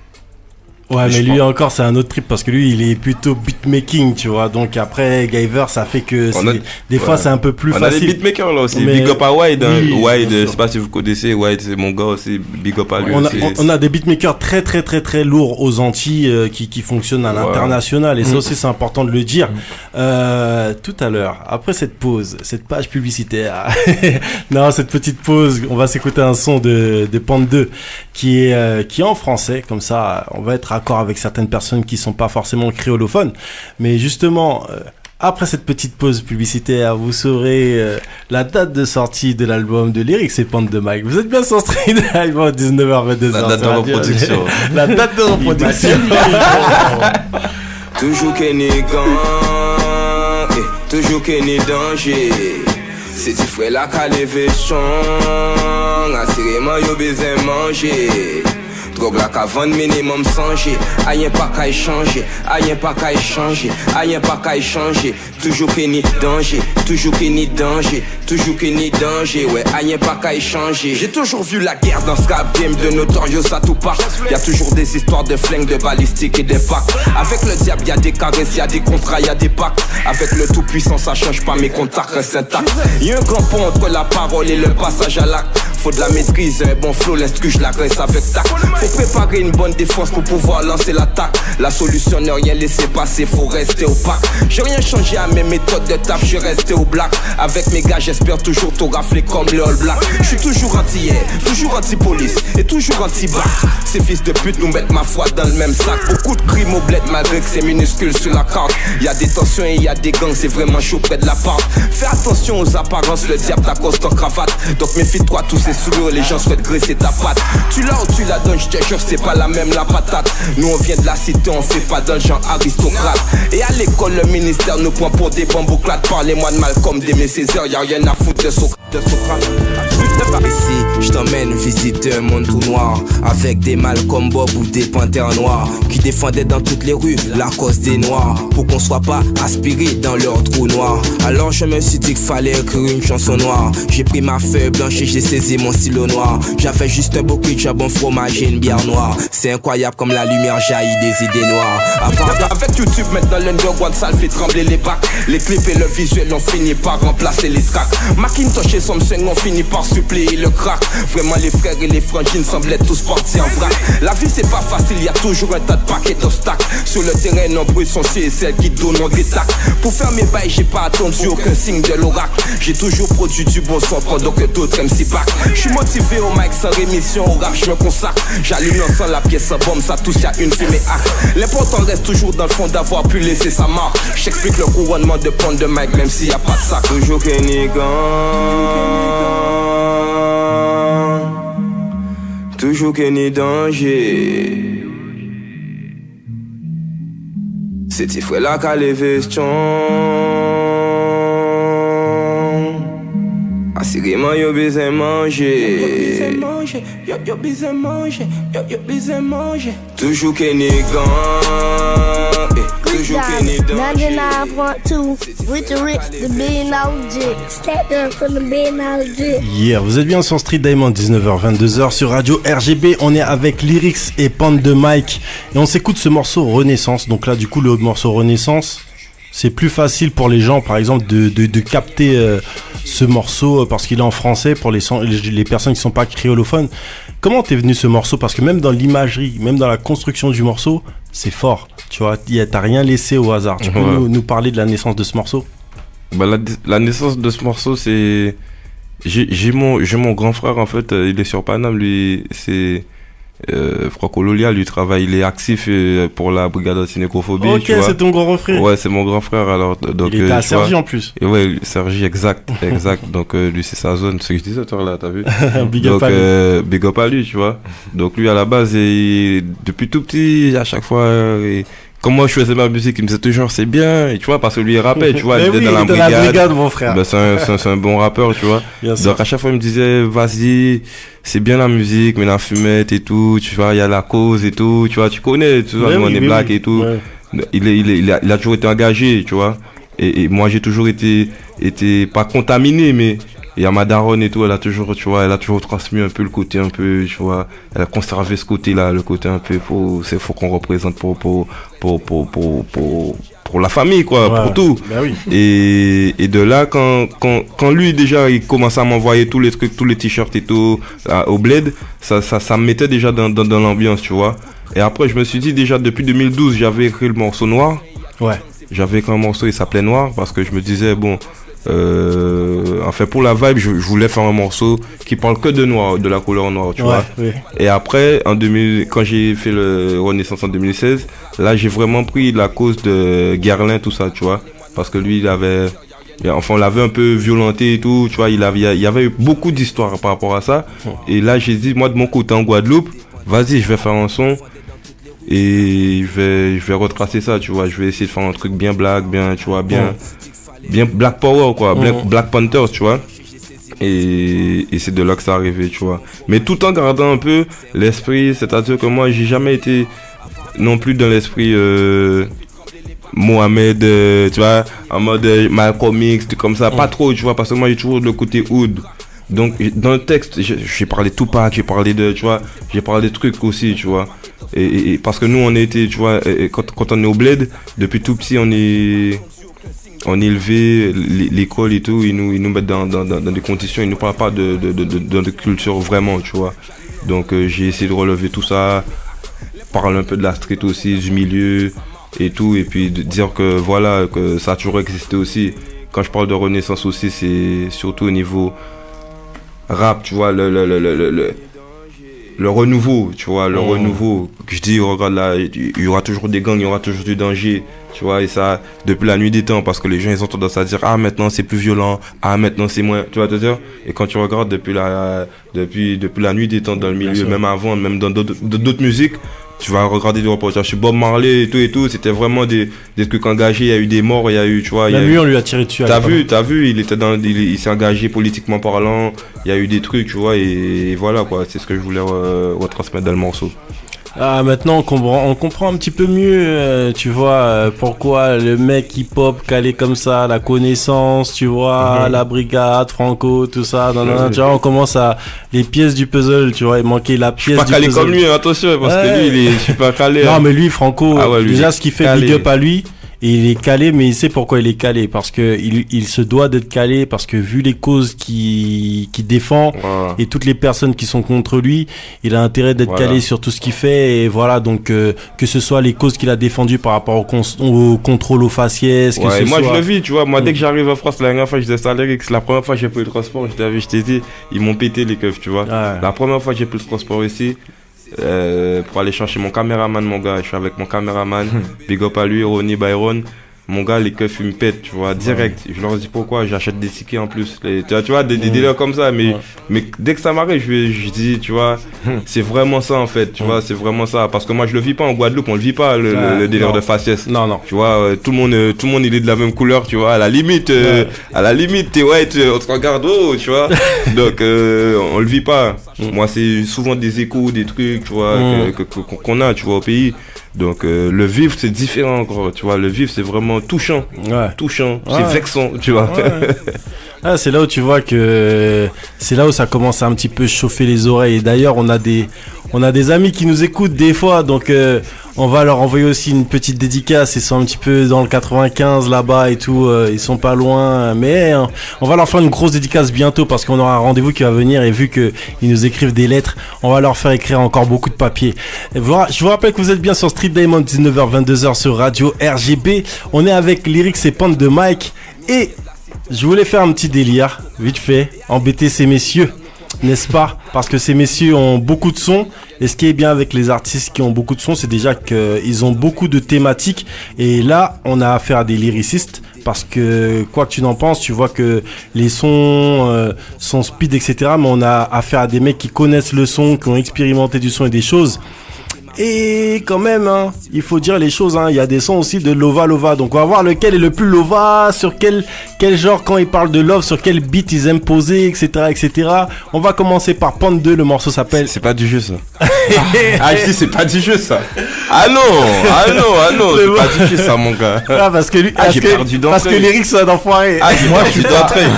Ouais, mais lui encore, c'est un autre trip parce que lui, il est plutôt beatmaking, tu vois. Donc après, Giver, ça fait que des fois, c'est un peu plus facile. On a des beatmakers là aussi. Big up à Wide. Oui, Wide, je sais pas si vous connaissez. Wide, c'est mon gars aussi. Big up à lui aussi. On a des beatmakers très, très, très, très lourds aux Antilles qui fonctionnent à l'international. Et ça aussi, c'est important de le dire. Tout à l'heure, après cette pause, cette page publicitaire, non, cette petite pause, on va s'écouter un son de Pente 2 qui est en français. Comme ça, on va être d'accord avec certaines personnes qui sont pas forcément créolophones, mais justement après cette petite pause publicitaire, vous saurez la date de sortie de l'album de Lyrics et Pente de Mike. Vous êtes bien sur Street Live à 19h22. La date de reproduction. La date de reproduction. Toujours qu'un toujours qu'un danger. C'est du frère la calevation. Assurément yo besoin manger. Drogue la ka vendre minimum changer. Ayen pas qu'à échanger. Ayen pas qu'à échanger. Ayen pas qu'à échanger. Toujours qu'il n'y danger. Toujours qu'il n'y danger. Toujours qu'il n'y danger. Ouais, ayen pas qu'à échanger. J'ai toujours vu la guerre dans ce cap game de Notorious à tout part. Y'a toujours des histoires de flingues, de balistiques et d'impact. Avec le diable y'a des caresses, y'a des contrats, y'a des pactes. Avec le tout puissant ça change pas, mes contacts restent intacts. Y'a un grand pont entre la parole et le passage à l'acte. Faut de la maîtrise, un bon flow, l'instru je l'agresse avec tact. Faut préparer une bonne défense pour pouvoir lancer l'attaque. La solution ne rien laisser passer, faut rester opaque. J'ai rien changé à mes méthodes de taf, je resté au black. Avec mes gars j'espère toujours tout rafler comme le All Black. Je suis toujours anti-air, toujours anti-police et toujours anti-bac. Ces fils de pute nous mettent ma foi dans le même sac. Beaucoup de crimes au bled malgré que c'est minuscule sur la carte. Y'a des tensions et y'a des gangs, c'est vraiment chaud près de la porte. Fais attention aux apparences, le diable t'accoste en cravate. Donc méfie-toi tous ces sourires, les gens souhaitent graisser ta patte. Tu l'as ou tu la donnes, je te jure c'est pas la même la patate. Nous on vient de la cité, on fait pas dans le genre aristocrate. Et à l'école le ministère nous prend pour des bambouclates. Parlez-moi de Malcolm, d'Aimé Césaire, y'a rien à foutre de Socrate. Ici, je t'emmène visiter un monde tout noir, avec des Malcolm Bob ou des panthères noirs qui défendaient dans toutes les rues la cause des noirs, pour qu'on soit pas aspiré dans leur trou noir. Alors je me suis dit qu'il fallait écrire une chanson noire. J'ai pris ma feuille blanche et j'ai saisi mon stylo noir. J'avais juste un beau ketchup, bon fromage et une bière noire. C'est incroyable comme la lumière jaillit des idées noires. Avec YouTube maintenant l'underground ça le fait trembler les bacs. Les clips et le visuel ont fini par remplacer les tracks. Macintosh et Samsung ont fini par suppléer le crack. Vraiment les frères et les frangines semblaient tous partis en vrac. La vie c'est pas facile, y a toujours un tas de paquets d'obstacles. Sur le terrain nombreux sont ceux et celles qui donnent des tacs. Pour faire mes bails j'ai pas attendu aucun signe de l'oracle. J'ai toujours produit du bon son pendant que d'autres MC back. J'suis motivé au mic sans rémission, au rap j'me consacre. J'allume l'ensemble la pièce en bombe, ça touche y'a une fumée hack. L'important reste toujours dans le fond d'avoir pu laisser sa marque. J'explique le couronnement de Pente de Mike même s'il y a pas de sac. Toujours qu'un toujours qu'il y a danger. C'est tes frères là qu'à les vestions. Assurément yo besoin manger. Yo besoin manger. Yo besoin manger. Toujours qu'il y a toujours qu'il y a danger. 99.2 with the rich, the billion jet. Stacked up from the billion jet. Yeah, vous êtes bien sur Street Diamond, 19h22h sur Radio RGB. On est avec Lyrics et Pente de Mike et on s'écoute ce morceau Renaissance. Donc là, du coup, le morceau Renaissance, c'est plus facile pour les gens, par exemple, de capter ce morceau parce qu'il est en français pour les personnes qui sont pas créolophones. Comment t'es venu ce morceau? Parce que même dans l'imagerie, même dans la construction du morceau, c'est fort. Tu vois, t'as rien laissé au hasard. Tu peux nous parler de la naissance de ce morceau? Bah la naissance de ce morceau, c'est j'ai mon grand frère en fait, il est sur Paname, lui c'est Franco Lolia, lui travaille, il est actif pour la brigade anti-nécrophobie. Ok, c'est ton grand frère. Ouais, c'est mon grand frère. Alors donc il était à Sergi en plus. Et ouais, Sergi, exact. Donc lui c'est sa zone, ce que je disais toi là, t'as vu. Big up à lui. Big up à lui, tu vois. Donc lui à la base, depuis tout petit, à chaque fois. Comme moi je faisais ma musique, il me disait toujours c'est bien, et tu vois, parce que lui il rappait, tu vois, il était dans la brigade, mon frère. Ben, c'est un bon rappeur, tu vois. Donc à chaque fois il me disait vas-y, c'est bien la musique, mais la fumette et tout, tu vois, il y a la cause et tout, tu vois, tu connais, tu vois, on est black et tout. Ouais. Il a toujours été engagé, tu vois. Et moi j'ai toujours été pas contaminé, mais Et à ma daronne et tout, elle a toujours transmis un peu le côté un peu, tu vois, elle a conservé ce côté-là, le côté un peu, faut qu'on représente pour la famille, quoi, pour tout. Bah oui. Et de là, quand lui, déjà, il commençait à m'envoyer tous les trucs, tous les t-shirts et tout, au bled, ça me mettait déjà dans l'ambiance, tu vois. Et après, je me suis dit, déjà, depuis 2012, j'avais écrit le morceau Noir. Ouais. J'avais écrit un morceau, il s'appelait Noir, parce que je me disais, bon, enfin, pour la vibe, je voulais faire un morceau qui parle que de noir, de la couleur noire, tu vois. Oui. Et après, quand j'ai fait le Renaissance en 2016, là, j'ai vraiment pris la cause de Guerlain, tout ça, tu vois. Parce que lui, on l'avait un peu violenté et tout, tu vois. Il y avait eu beaucoup d'histoires par rapport à ça. Et là, j'ai dit, moi, de mon côté, en Guadeloupe, vas-y, je vais faire un son. Et je vais retracer ça, tu vois. Je vais essayer de faire un truc bien black, bien, tu vois, bien Black Power, quoi. Black Panthers, tu vois. Et c'est de là que ça arrivé, tu vois. Mais tout en gardant un peu l'esprit, c'est-à-dire que moi, j'ai jamais été non plus dans l'esprit Mohamed, tu vois, en mode Malcolm X, comme ça. Pas trop, tu vois, parce que moi, j'ai toujours le côté hood. Donc, dans le texte, j'ai parlé de Tupac, j'ai parlé de trucs aussi, tu vois. Et parce que nous, on était, tu vois, quand on est au bled, depuis tout petit, on est élevé, l'école et tout, ils nous mettent dans des conditions, ils nous parlent pas de culture vraiment, tu vois. Donc, j'ai essayé de relever tout ça, parler un peu de la street aussi, du milieu et tout, et puis de dire que voilà, que ça a toujours existé aussi. Quand je parle de Renaissance aussi, c'est surtout au niveau rap, tu vois, le renouveau, tu vois, le renouveau. Je dis, regarde là, il y aura toujours des gangs, il y aura toujours du danger, tu vois, et ça, depuis la nuit des temps, parce que les gens, ils ont tendance à dire, ah, maintenant c'est plus violent, ah, maintenant c'est moins, tu vois, te dire. Et quand tu regardes depuis la nuit des temps dans le milieu, même avant, même dans d'autres musiques, tu vas regarder des reportages sur Bob Marley et tout, c'était vraiment des trucs engagés, il y a eu des morts, il y a eu, tu vois. Même lui, on lui a tiré dessus. T'as vu, il s'est engagé politiquement parlant, il y a eu des trucs, tu vois, et voilà, quoi, c'est ce que je voulais retransmettre dans le morceau. Ah, maintenant on comprend un petit peu mieux, tu vois, pourquoi le mec hip-hop calé comme ça, la connaissance, tu vois, la brigade, Franco, tout ça, tu vois, on commence à les pièces du puzzle, tu vois, il manquait la pièce du puzzle. Pas calé comme lui, attention, parce que lui, il est super calé. Non, mais lui, Franco, lui, déjà ce qui fait big up à lui, et il est calé, mais il sait pourquoi il est calé, parce que il se doit d'être calé, parce que vu les causes qu'il défend et toutes les personnes qui sont contre lui, il a intérêt d'être calé sur tout ce qu'il fait, et voilà, donc que ce soit les causes qu'il a défendues par rapport au contrôle aux faciès, moi je le vis, tu vois, moi dès que j'arrive en France, la dernière fois je disais ça à l'Eric, la première fois que j'ai pris le transport, je t'ai dit, ils m'ont pété les keufs, tu vois. La première fois que j'ai pris le transport ici, pour aller chercher mon caméraman, mon gars, je suis avec mon caméraman, big up à lui, Ronnie Byron, mon gars, les keufs ils me pètent, tu vois, direct. Je leur dis pourquoi, j'achète des tickets en plus, tu vois, des délires comme ça, mais dès que ça m'arrive, je dis, tu vois, c'est vraiment ça en fait, tu vois, c'est vraiment ça, parce que moi je le vis pas en Guadeloupe, on le vit pas le délire de faciès. Non. Tu vois, tout le monde il est de la même couleur, tu vois, à la limite t'es white, on te regarde, oh, tu vois, donc on le vit pas. Moi c'est souvent des échos, des trucs, tu vois, qu'on a, tu vois, au pays. Donc le vivre c'est différent encore, tu vois, le vivre c'est vraiment touchant, c'est vexant, tu vois. Ah, c'est là où tu vois que c'est là où ça commence à un petit peu chauffer les oreilles. Et d'ailleurs on a des amis qui nous écoutent des fois, donc on va leur envoyer aussi une petite dédicace. Ils sont un petit peu dans le 95 là-bas et tout, ils sont pas loin, mais on va leur faire une grosse dédicace bientôt, parce qu'on aura un rendez-vous qui va venir, et vu que ils nous écrivent des lettres, on va leur faire écrire encore beaucoup de papier. Je vous rappelle que vous êtes bien sur Street Diamond, 19h 22h sur Radio RGB. On est avec Lyrics et Pente de Mike, et je voulais faire un petit délire, vite fait, embêter ces messieurs, n'est-ce pas? Parce que ces messieurs ont beaucoup de sons, et ce qui est bien avec les artistes qui ont beaucoup de sons, c'est déjà qu'ils ont beaucoup de thématiques, et là, on a affaire à des lyricistes, parce que, quoi que tu n'en penses, tu vois que les sons sont speed, etc., mais on a affaire à des mecs qui connaissent le son, qui ont expérimenté du son et des choses. Et quand même, hein, il faut dire les choses, hein, il y a des sons aussi de Lova Lova. Donc on va voir lequel est le plus Lova, sur quel genre quand ils parlent de love, sur quel beat ils aiment poser, etc., etc. On va commencer par Pond 2, le morceau s'appelle... C'est pas du jeu ça. Je dis c'est pas du jeu ça. Ah non, c'est pas du jeu ça mon gars. Ah parce que lui, parce que lyrics sont d'enfoiré. Moi je suis d'entrée.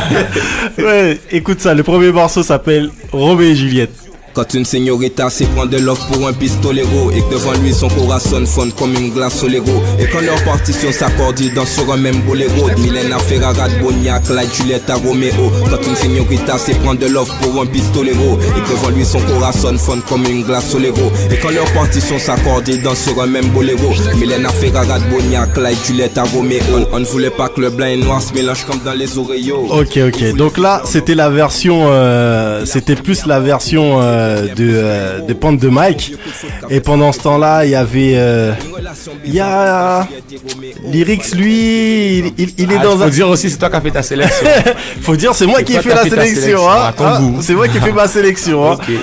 Ouais, écoute ça, le premier morceau s'appelle Roméo et Juliette. Quand une señorita se prend de l'offre pour un pistolero et que devant lui son corazon fond comme une glace solero et quand leur partition s'accorde ils dansent sur un même boléro de Milena Ferrara, de Boniac, Clyde, Julieta, Romeo. Quand une señorita se prend de l'offre pour un pistolero et que devant lui son corazon fond comme une glace solero et quand leur partition s'accorde ils dansent sur un même boléro Milena Ferrara, de Boniac, Clyde, Julieta, Romeo. On ne voulait pas que le blanc et noir se mélangent comme dans les oreillos. Ok, donc là c'était la version c'était plus la version de Pond de Mike. Et pendant ce temps-là, il y avait Lyrics, lui, il est dans un... Faut dire aussi, c'est toi qui as fait ta sélection. Faut dire, c'est moi qui ai fait la sélection. Hein. C'est moi qui ai fait ma sélection. Hein. Okay.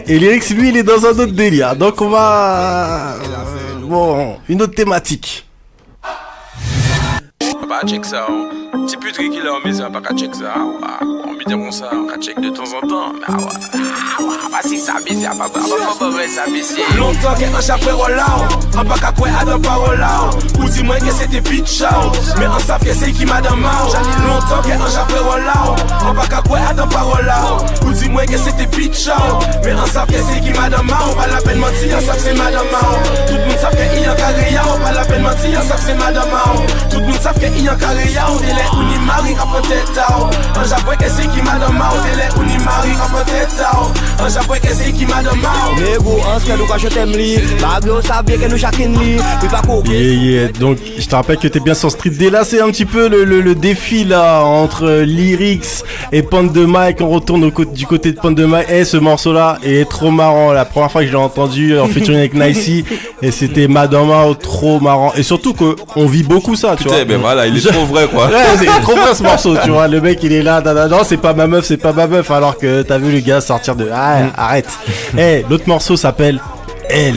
Et Lyrics, lui, il est dans un autre délire. Donc on va... une autre thématique. On va check ça. Petit puterie qu'il a en maison, pas qu'à check ça. On me dit comme ça, on va check de temps en temps. Si ça bise, pas ça bise. Longtemps qu'un chaperon là, on pas qu'à quoi à dans parole là. Ou dis-moi que c'était pitch out, mais on savait que c'est qui madame Mao. Longtemps qu'un chaperon là, on pas qu'à quoi à dans parole là. Ou dis-moi que c'était pitch out, mais on savait que c'est qui madame Mao. Pas la peine mentir, on savait que c'est madame Mao. Tout le monde savait qu'il y a carré, pas la peine mentir, on savait que c'est madame Mao. Tout le monde savait qu'il y a carré, on est là, on y marie, on peut-être out. On savait que c'est qui madame Mao, on est là, on y marie, on peut-être out. On savait que c'est qui madame Mao. Yeah. Donc je te rappelle que t'es bien sur Street D. Là c'est un petit peu le défi là entre Lyrics et Pond de Mike. On retourne du côté de Pond de Mike. Et ce morceau là est trop marrant. La première fois que je l'ai entendu en featuring avec Nicey, et c'était Madame Mao, trop marrant. Et surtout que on vit beaucoup ça, tu vois. Ben voilà, il est trop vrai quoi. Ouais, c'est trop vrai ce morceau, tu vois. Le mec il est là, non c'est pas ma meuf, alors que t'as vu le gars sortir de arrête. L'autre morceau s'appelle Elle.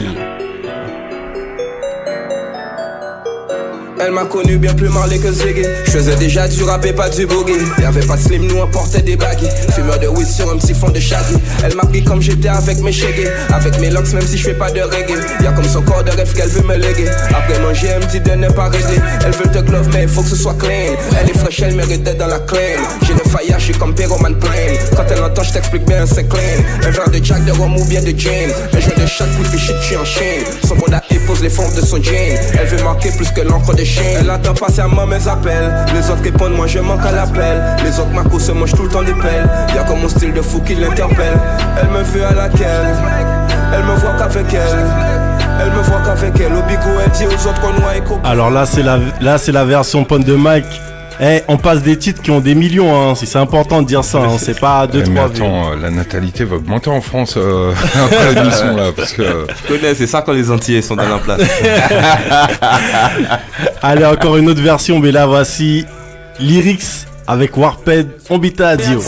Elle m'a connu bien plus marlé que Ziggy. Je faisais déjà du rap et pas du boogie. Y'avait pas de slim, nous on portait des baggy. Fumeur de weed sur un petit fond de shaggy. Elle m'a pris comme j'étais avec mes shaggy. Avec mes locks même si je fais pas de reggae. Y'a comme son corps de rêve qu'elle veut me léguer. Après manger elle me dit de ne pas raider. Elle veut te glove mais il faut que ce soit clean. Elle est fraîche, elle mérite d'être dans la clean. J'ai le faillage, je suis comme Pyroman Plain. Quand elle entend je t'explique bien c'est clean. Un verre de Jack, de rhum ou bien de gin. Un jeu de chat pour le shit, je suis en chaîne. Son bonda épouse les formes de son jean. Elle veut marquer plus que l'encre de chien. Elle attend patiemment mes appels. Les autres répondent, moi je manque à l'appel. Les autres Marco se mangent tout le temps des pelles. Y'a comme mon style de fou qui l'interpelle. Elle me veut à laquelle elle me voit qu'avec elle. Elle me voit qu'avec elle. Au bigot elle dit aux autres qu'on noie et qu'on... Alors là c'est la version Pond de Mike. On passe des titres qui ont des millions, hein. C'est important de dire ça, hein. C'est pas 2-3 vues. Attends, la natalité va augmenter en France après l'émission là, parce que... Je connais, c'est ça quand les Antillais sont dans la place. Allez, encore une autre version, mais là voici Lyrics avec Warped, on bite à Dio.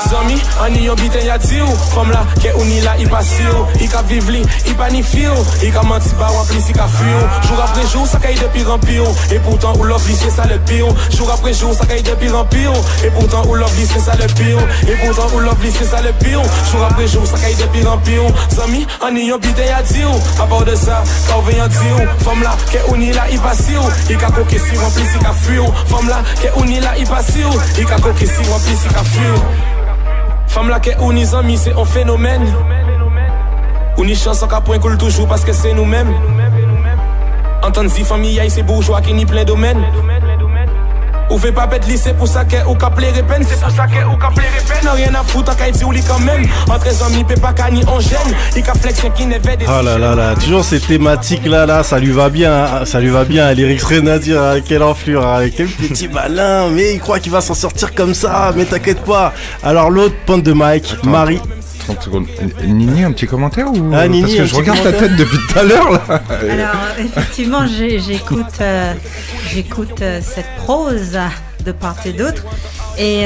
Zombie, on y obite y'a dit ou femme là, qu'est on y là, il passe ou il ka vivre li, il planifie ou il ka menti pas rempli si ka fuir jour après jour, ça caille de pire en pire et pourtant ou love c'est ça le pire jour après jour, ça caille de pire en pire et pourtant ou love c'est ça le pire et pourtant ou love c'est ça le pire jour après jour, ça caille de pire en pire Zombie, on y obite y'a dit ou à part de ça, quand vient dire ou femme là, qu'est on y là, il passe ou il ka coquer si rempli si ka fuir femme là, qu'est on y là, il passe ou il ka coquer si rempli si ka fuir femme là qui est unis amis, c'est un phénomène. Unis chanson qu'à point coule toujours parce que c'est nous-mêmes. Entendre si famille c'est bourgeois qui n'y plein domaine. Ou fait pas bête lycée pour ça qu'est ou qu'à plaire peine. C'est pour ça qu'est ou qu'à plaire peine. Rien à foutre qu'à dire ou li quand même. Entre amis, peut pas qu'à ni en gêne. Il qu'à flexion qui n'est pas des... Oh là là là, toujours ces thématiques là, ça lui va bien, hein. Ça lui va bien. Lyrics rien à dire, hein. Quelle enflure, hein. Quel petit malin, mais il croit qu'il va s'en sortir comme ça, mais t'inquiète pas. Alors l'autre, Pond de Mike, Marie. 30 secondes. Nini, un petit commentaire ou... Nini, parce que je regarde ta tête depuis tout à l'heure là. Alors effectivement j'écoute cette prose de part et d'autre Et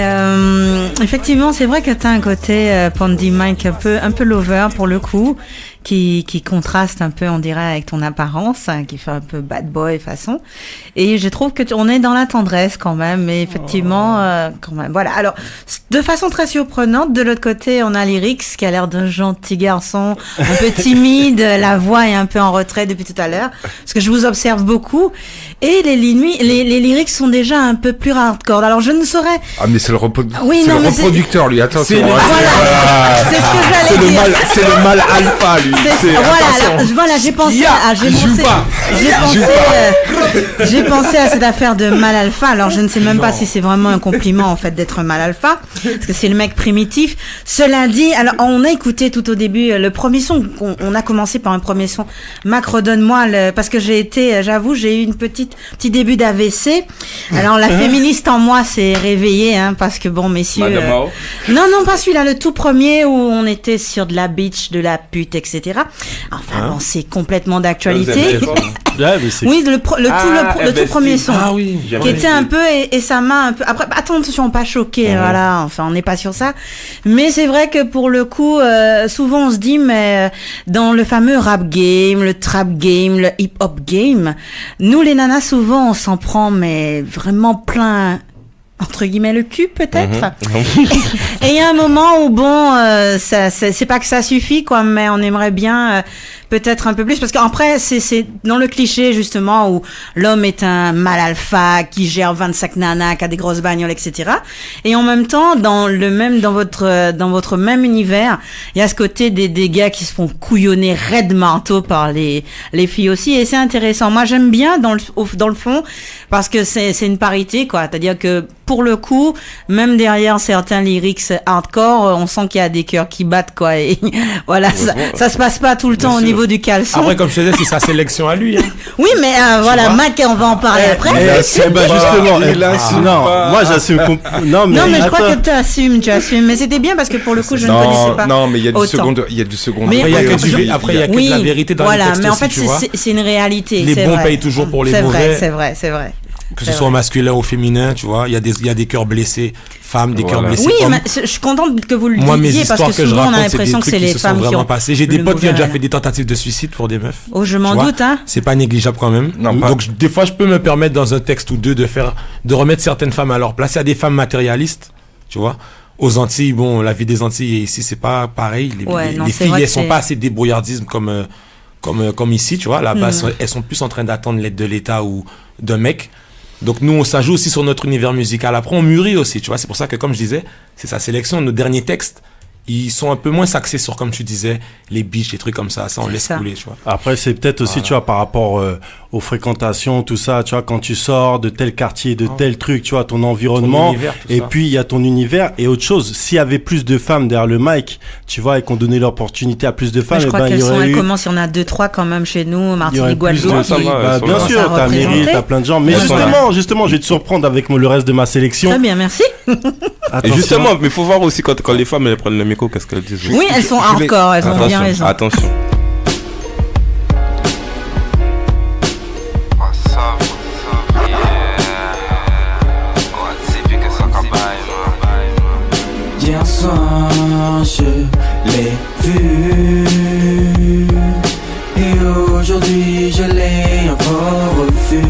effectivement, c'est vrai que t'as un côté Pondy Mike un peu lover pour le coup, qui contraste un peu, on dirait, avec ton apparence, hein, qui fait un peu bad boy façon. Et je trouve que on est dans la tendresse quand même, mais effectivement, quand même. Voilà. Alors, de façon très surprenante, de l'autre côté, on a Lyrics qui a l'air d'un gentil garçon, un peu timide, la voix est un peu en retrait depuis tout à l'heure, parce que je vous observe beaucoup. Et les lyrics sont déjà un peu plus hardcore. Alors, je ne saurais. Ah, mais c'est le reproducteur, lui, attention. Voilà, c'est ce que j'allais dire. C'est le mal alpha, lui. Voilà, j'ai pensé à cette affaire de mal alpha. Alors, je ne sais même pas si c'est vraiment un compliment, en fait, d'être mal alpha, parce que c'est le mec primitif. Cela dit, alors, on a écouté tout au début le premier son. On a commencé par un premier son. Mac, redonne-moi parce que j'avoue, j'ai eu une petit début d'AVC. Alors, la féministe en moi s'est réveillée, hein, parce que bon, messieurs. Non, pas celui-là, le tout premier où on était sur de la bitch, de la pute, etc. Enfin, bon, c'est complètement d'actualité. Oui, le tout premier son. Ah oui, qui était un peu, et ça m'a un peu, après, attention, pas choqué, voilà, enfin, on n'est pas sur ça. Mais c'est vrai que pour le coup, souvent on se dit, mais dans le fameux rap game, le trap game, le hip-hop game, nous les nanas, souvent, on s'en prend, mais vraiment plein, entre guillemets, le cul, peut-être. Et il y a un moment où, bon, c'est pas que ça suffit, quoi, mais on aimerait bien peut-être un peu plus, parce qu'après, c'est dans le cliché, justement, où l'homme est un mâle alpha, qui gère 25 nanas, qui a des grosses bagnoles, etc. Et en même temps, dans votre même univers, il y a ce côté des gars qui se font couillonner raide marteau par les filles aussi, et c'est intéressant. Moi, j'aime bien dans le fond, parce que c'est une parité, quoi. C'est-à-dire que, pour le coup, même derrière certains lyrics hardcore, on sent qu'il y a des cœurs qui battent, quoi. Et voilà, ça se passe pas tout le temps au niveau du caleçon. Après, comme je te disais, c'est sa sélection à lui. Hein. Oui, mais voilà, Mac, on va en parler après. Justement, moi j'assume. Non, mais je crois que tu assumes. Mais c'était bien parce que pour le coup, je ne connaissais pas. Non, mais il y a du second. Après, il y a que de la vérité dans les textes. Voilà, mais en fait, c'est une réalité. Les bons payent toujours pour les mauvais. C'est vrai. Que ce soit masculin ou féminin, tu vois, il y a des cœurs blessés, femmes, des cœurs blessés. Oui, mais je suis contente que vous le disiez parce que souvent on a l'impression que c'est les femmes qui ont passé. J'ai des potes qui ont déjà fait des tentatives de suicide pour des meufs. Oh, je m'en doute, hein. C'est pas négligeable quand même. Donc des fois, je peux me permettre dans un texte ou deux de remettre certaines femmes à leur place. Il y a des femmes matérialistes, tu vois. Aux Antilles, bon, la vie des Antilles ici, c'est pas pareil. Les filles, elles sont pas assez débrouillardisme comme ici, tu vois. Là-bas, elles sont plus en train d'attendre l'aide de l'État ou d'un mec. Donc nous, ça joue aussi sur notre univers musical. Après, on mûrit aussi, tu vois. C'est pour ça que, comme je disais, c'est sa sélection. Nos derniers textes, ils sont un peu moins axés sur, comme tu disais, les biches, les trucs comme ça. Ça, on laisse couler, tu vois. Après, c'est peut-être aussi, tu vois, par rapport aux fréquentations, tout ça, tu vois, quand tu sors de tel quartier, de tel truc, tu vois, ton environnement, univers, et puis il y a ton univers. Et autre chose, s'il y avait plus de femmes derrière le mic, tu vois, et qu'on donnait l'opportunité à plus de femmes, je crois qu'elles commencent, il y en a 2-3 quand même chez nous, Martinique, Guadeloupe. Bien sûr, t'as Mairie, t'as plein de gens. Mais justement, je vais te surprendre avec le reste de ma sélection. Très bien, merci. Et justement, mais faut voir aussi quand les femmes elles prennent le micro, qu'est-ce qu'elles disent. Oui, elles sont hardcore, elles ont bien raison. Attention. Hier soir, je l'ai vu, et aujourd'hui je l'ai encore revu.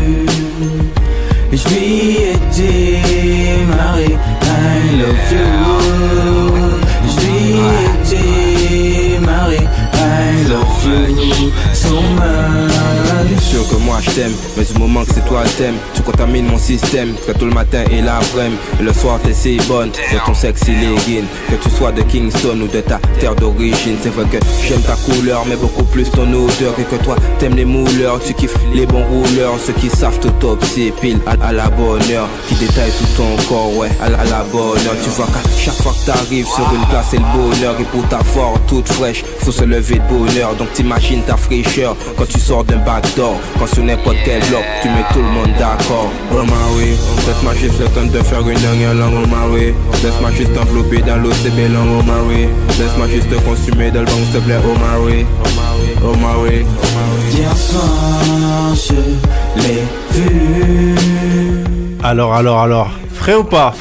Et je lui ai dit, Marie, I love you. Je lui ai dit, Marie, I love you so much. Bien sûr que moi je t'aime, mais du moment que c'est toi le thème, tu contamines mon système, que tout le matin et l'après-midi, et le soir t'es si bonne, de ton sexy legging, que tu sois de Kingston ou de ta terre d'origine. C'est vrai que j'aime ta couleur, mais beaucoup plus ton odeur, que toi t'aimes les mouleurs, tu kiffes les bons rouleurs, ceux qui savent tout obséder pile à la bonne heure, qui détaillent tout ton corps, ouais, à la bonne heure. Tu vois qu'à chaque fois que t'arrives sur une place c'est le bonheur, et pour ta force toute fraîche, faut se lever de bonheur. Donc t'imagines ta fraîcheur quand tu sors d'un backdoor, quand sur n'importe quel bloc tu mets tout le monde d'accord. Oh my way, laisse-moi juste le temps de faire une dernière langue. Oh my way, laisse-moi juste t'envelopper dans l'eau, c'est belle langue. Oh my way, laisse-moi juste te consumer dans le banc, s'il te plaît. Oh my way, oh my way. Hier soir je l'ai vu. Alors Frais ou pas?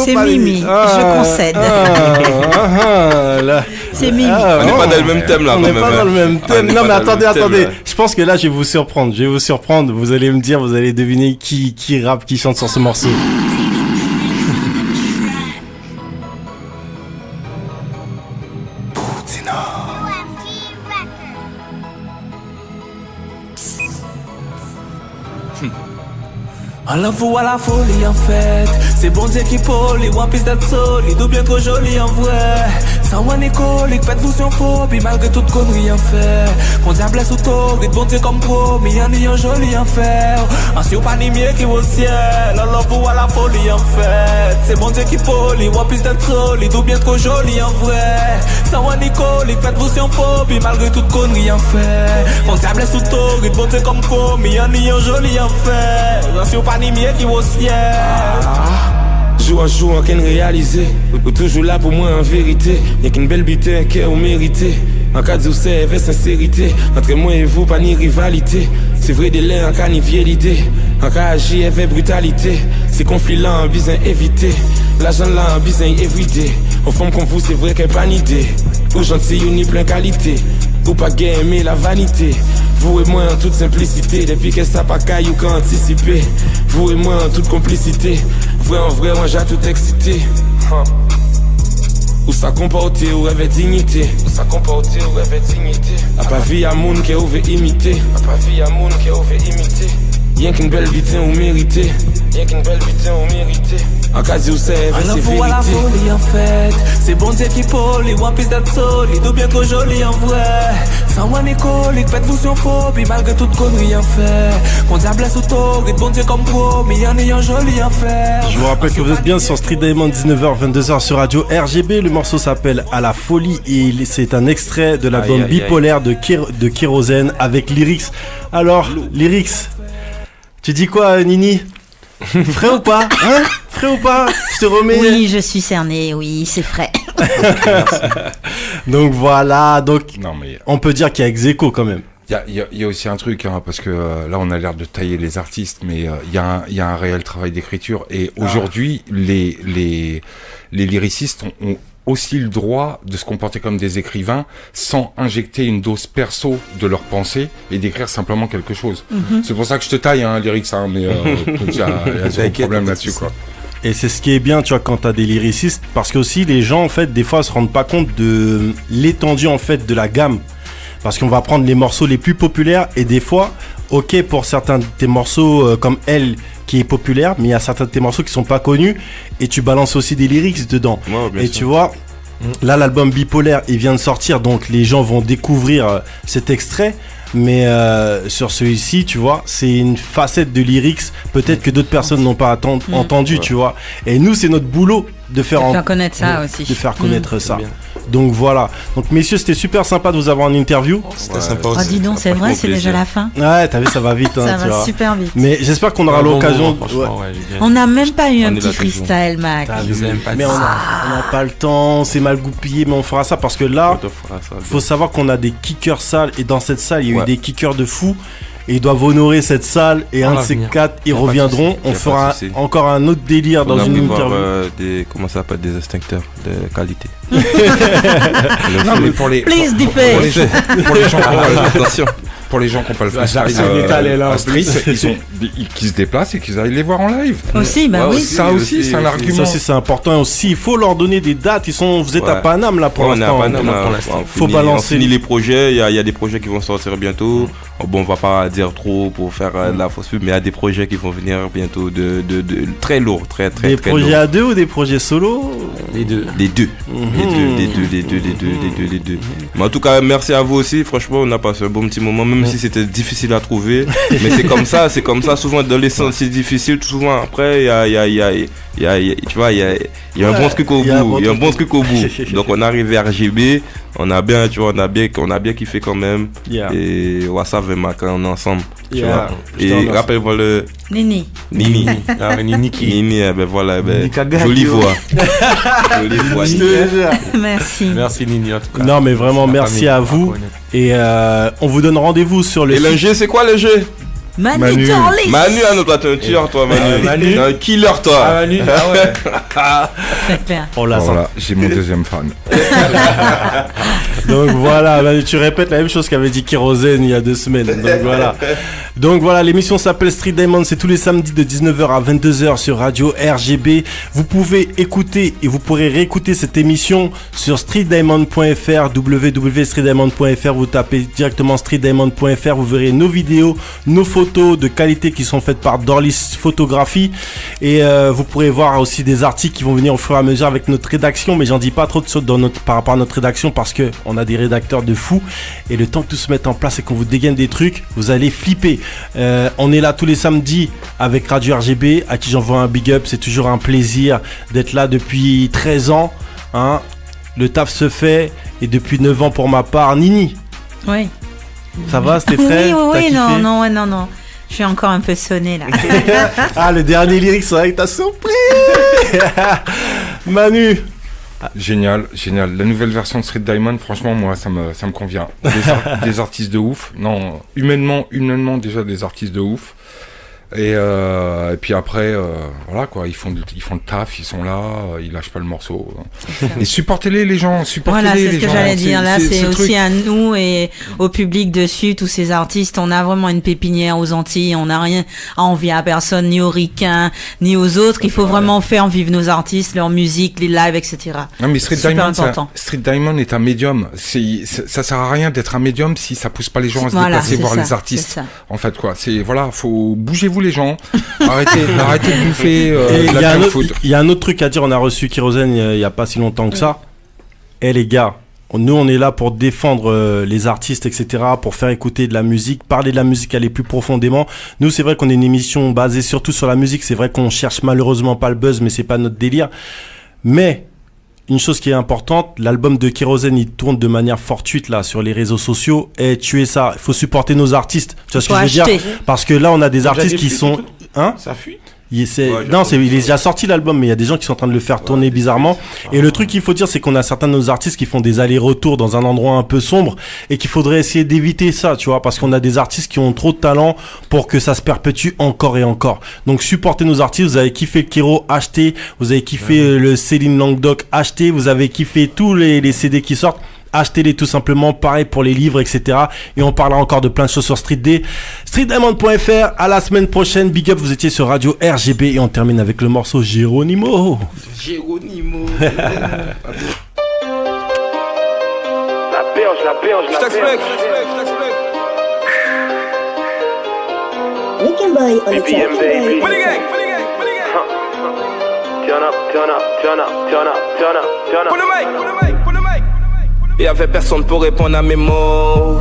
C'est Mimi, je concède. C'est Mimi. On n'est pas dans le même thème là. On n'est pas dans le même thème. Non mais attendez. Je pense que là je vais vous surprendre. Vous allez me dire, vous allez deviner qui rappe, qui chante sur ce morceau. À la fois à la folie en fait. C'est bon Dieu qui poli, one piece d'être solide ou bien trop joli en vrai. Sans one écolique, faites-vous sur phobie malgré toute connerie en fait. Qu'on diable sous torride, bon Dieu comme promis, en ayant joli en fer. En si ou pas ni mieux qui au ciel. À la fois à la folie en fait. C'est bon Dieu qui poli, one piece d'être solide ou bien trop joli en vrai. Sans one écolique, faites-vous sur phobie malgré toute connerie en fait. Qu'on diable sous torride, bon Dieu comme promis, en ayant joli en fer. En si ou pas ni mieux qui au ciel. Jour en jour, on qu'en réaliser. Ou toujours là pour moi en vérité. Y'a qu'une belle bité, un cœur mérité. En cas de c'est avec sincérité. Entre moi et vous, pas ni rivalité. C'est vrai des l'air, en cas ni vieille idée. En cas agir avec brutalité. Ces conflits là, en besoin éviter. L'argent là, en besoin éviter. Aux femmes comme vous, c'est vrai qu'elle pas ni idée. Ou gentil, ou ni plein qualité. Ou pas gay, aimer la vanité. Vous et moi en toute simplicité. Depuis que ça pas caille ou qu'à anticiper. Vous et moi en toute complicité. Vrai en vrai, moi j'ai tout excité. Ou ça comporter ou rêver dignité. Ou ça comporter ou rêver dignité. A pas vie à moun qui veut imiter. A pas vie à moun qui veut imiter. Y'a qu'une belle vitin ou mérité. Y'a qu'une belle vitin ou mérité. En cas où c'est vérité. À la folie en fait. C'est bon Dieu qui poli, one piece d'être solide ou bien trop joli en vrai. Sans one écolique, faites-vous sur phobie malgré toute connerie en fait. Qu'on diable sous torride, bon Dieu comme promis, en ayant joli en fait. Je vous rappelle que vous êtes bien sur Street Diamond, 19h, 22h sur Radio RGB. Le morceau s'appelle À la folie et c'est un extrait de l'album Bipolaire de Kérosène avec Lyrics. Alors, Lyrics, tu dis quoi, Nini? Frais ou pas? Hein? Frais ou pas? Je te remets. Oui, je suis cerné, oui, c'est frais. Donc voilà, on peut dire qu'il y a ex-aequo quand même. Il y a aussi un truc, hein, parce que là on a l'air de tailler les artistes, mais il y a un réel travail d'écriture. Et aujourd'hui, les lyricistes ont aussi le droit de se comporter comme des écrivains sans injecter une dose perso de leur pensée et d'écrire simplement quelque chose. C'est pour ça que je te taille, hein, lyrics, hein, mais il y a un problème là-dessus, quoi. Et c'est ce qui est bien, tu vois, quand t'as des lyricistes, parce que aussi les gens, en fait, des fois, se rendent pas compte de l'étendue, en fait, de la gamme. Parce qu'on va prendre les morceaux les plus populaires et des fois, ok, pour certains de tes morceaux comme Elle, qui est populaire, mais il y a certains de tes morceaux qui sont pas connus et tu balances aussi des lyrics dedans. Ouais, et sûr. Tu vois, là, l'album Bipolaire, il vient de sortir, donc les gens vont découvrir cet extrait. Mais sur celui-ci, tu vois, c'est une facette de lyrics peut-être que d'autres personnes n'ont pas entendu, tu vois. Et nous, c'est notre boulot de faire connaître ça aussi. De faire connaître ça. Donc voilà. Donc messieurs, c'était super sympa de vous avoir en interview. C'était sympa aussi. Oh, dis donc, c'est vrai, c'est déjà la fin. Ouais, t'as vu, ça va vite. Ça va super vite. Mais j'espère qu'on aura l'occasion. On n'a même pas eu un petit freestyle, Mac. Mais on n'a pas le temps, c'est mal goupillé, mais on fera ça parce que là, faut savoir qu'on a des kickers sales et dans cette salle, il y a eu des kickers de fou. Et ils doivent honorer cette salle et un de ces quatre, ils reviendront. On fera encore un autre délire dans une interview. Comment ça s'appelle, des extincteurs de qualité. Non, mais pour les gens qui ont pas le street, qui se déplacent et qu'ils aillent les voir en live. Aussi, bah oui. Ça aussi, c'est un argument. Ça aussi, c'est important. Et aussi, il faut leur donner des dates. Vous êtes à Paname là pour l'instant. Faut balancer. On finit les projets. Il y a des projets qui vont sortir bientôt. Bon, on va pas dire trop pour faire de la fausse pub, mais il y a des projets qui vont venir bientôt de très lourds, très Des projets à deux ou des projets solo? Les deux. Les deux. Mais en tout cas, merci à vous aussi. Franchement, on a passé un bon petit moment, même si c'était difficile à trouver. Mais c'est comme ça. Souvent, dans les sens, c'est difficile. Souvent, après, tu vois, il y a un bon truc au bout. Il y a un bon truc au bout. Donc, on est arrivé à RGB. On a bien kiffé quand même. Et Wassaf et Mac, on est ensemble. Tu vois. Et rappelle-moi le. Nini. Nini, ben voilà, jolie voix. Jolie voix. Merci. Merci Nini en tout cas. Non mais vraiment merci à vous. Et on vous donne rendez-vous sur le. Et le jeu, c'est quoi le jeu? Manu Darling. Manu, ah non, toi, t'es un tueur, toi, Manu. Manu. T'es un killer, toi. Ah, Manu, ah ouais. C'est clair. On l'a Voilà, j'ai mon deuxième fan. Donc voilà, Manu, tu répètes la même chose qu'avait dit Kérosène il y a 2 semaines. Donc voilà, l'émission s'appelle Street Diamond, c'est tous les samedis de 19h à 22h sur Radio RGB. Vous pouvez écouter et vous pourrez réécouter cette émission sur streetdiamond.fr, www.streetdiamond.fr. Vous tapez directement streetdiamond.fr, vous verrez nos vidéos, nos photos de qualité qui sont faites par Dorlis Photographie, et vous pourrez voir aussi des articles qui vont venir au fur et à mesure avec notre rédaction, mais j'en dis pas trop de choses par rapport à notre rédaction parce que on a des rédacteurs de fous, et le temps que tout se mette en place et qu'on vous dégaine des trucs, vous allez flipper. On est là tous les samedis avec Radio RGB, à qui j'envoie un big up. C'est toujours un plaisir d'être là depuis 13 ans, hein. Le taf se fait, et depuis 9 ans pour ma part. Nini, Oui. ça va, c'était frais? Oui, non. Je suis encore un peu sonné là. Ah, le dernier lyric, c'est vrai que t'as surpris. Manu. Génial. La nouvelle version de Street Diamond, franchement, moi, ça me convient. Des artistes de ouf. Non, humainement, déjà des artistes de ouf. Et puis après, voilà quoi, ils font le taf, ils sont là, ils lâchent pas le morceau. Et supportez-les les gens, Voilà, c'est les ce que gens. j'allais dire. Là, c'est aussi truc. à nous et au public dessus, tous ces artistes. On a vraiment une pépinière aux Antilles. On n'a rien à envier à personne, ni aux ricains, ni aux autres. Il faut vraiment faire vivre nos artistes, leur musique, les lives, etc. Non mais Street Super Diamond est un médium. Ça sert à rien d'être un médium si ça pousse pas les gens à se déplacer voir les artistes. En fait quoi, faut bougez-vous les gens, arrêtez de bouffer Il y a un autre truc à dire. On a reçu Kérosène il y a pas si longtemps que ça. Les gars, nous on est là pour défendre les artistes, etc., pour faire écouter de la musique, parler de la musique, aller plus profondément. Nous, c'est vrai qu'on est une émission basée surtout sur la musique. C'est vrai qu'on cherche malheureusement pas le buzz, mais c'est pas notre délire. Mais une chose qui est importante, l'album de Kérosène, il tourne de manière fortuite là sur les réseaux sociaux. Et tuer ça, il faut supporter nos artistes. Tu vois ce que je veux dire? Parce que là, on a des artistes qui sont... Hein? Ça fuit. Il est déjà sorti l'album, mais il y a des gens qui sont en train de le faire tourner bizarrement. Et le truc qu'il faut dire, c'est qu'on a certains de nos artistes qui font des allers-retours dans un endroit un peu sombre, et qu'il faudrait essayer d'éviter ça, tu vois, parce qu'on a des artistes qui ont trop de talent pour que ça se perpétue encore et encore. Donc supportez nos artistes. Vous avez kiffé le Kéro, achetez. Vous avez kiffé le Céline Languedoc, achetez. Vous avez kiffé tous les CD qui sortent, achetez-les tout simplement. Pareil pour les livres, etc. Et on parlera encore de plein de choses sur Street D. StreetDiamond.fr. À la semaine prochaine. Big up, vous étiez sur Radio RGB, et on termine avec le morceau Géronimo. La perche. Je t'explique. Looking boy on the track. What the gang? Put the mic. Y'avait personne pour répondre à mes mots.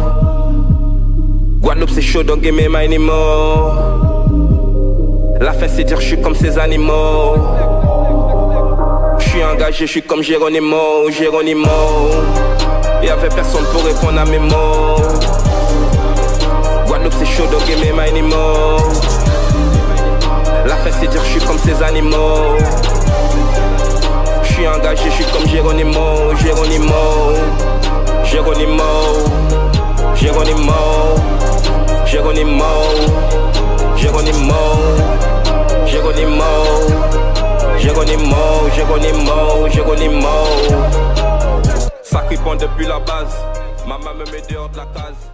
Guadeloupe c'est chaud, donc give me my anymore. La fin c'est dire je suis comme ces animaux. Je suis engagé, je suis comme Géronimo. Y'avait personne pour répondre à mes mots. Guadeloupe c'est chaud, donc give me my anymore. La fin c'est dire je suis comme ces animaux. Je suis engagé, je suis comme Géronimo. Ça répond depuis la base. Maman me met dehors de la case.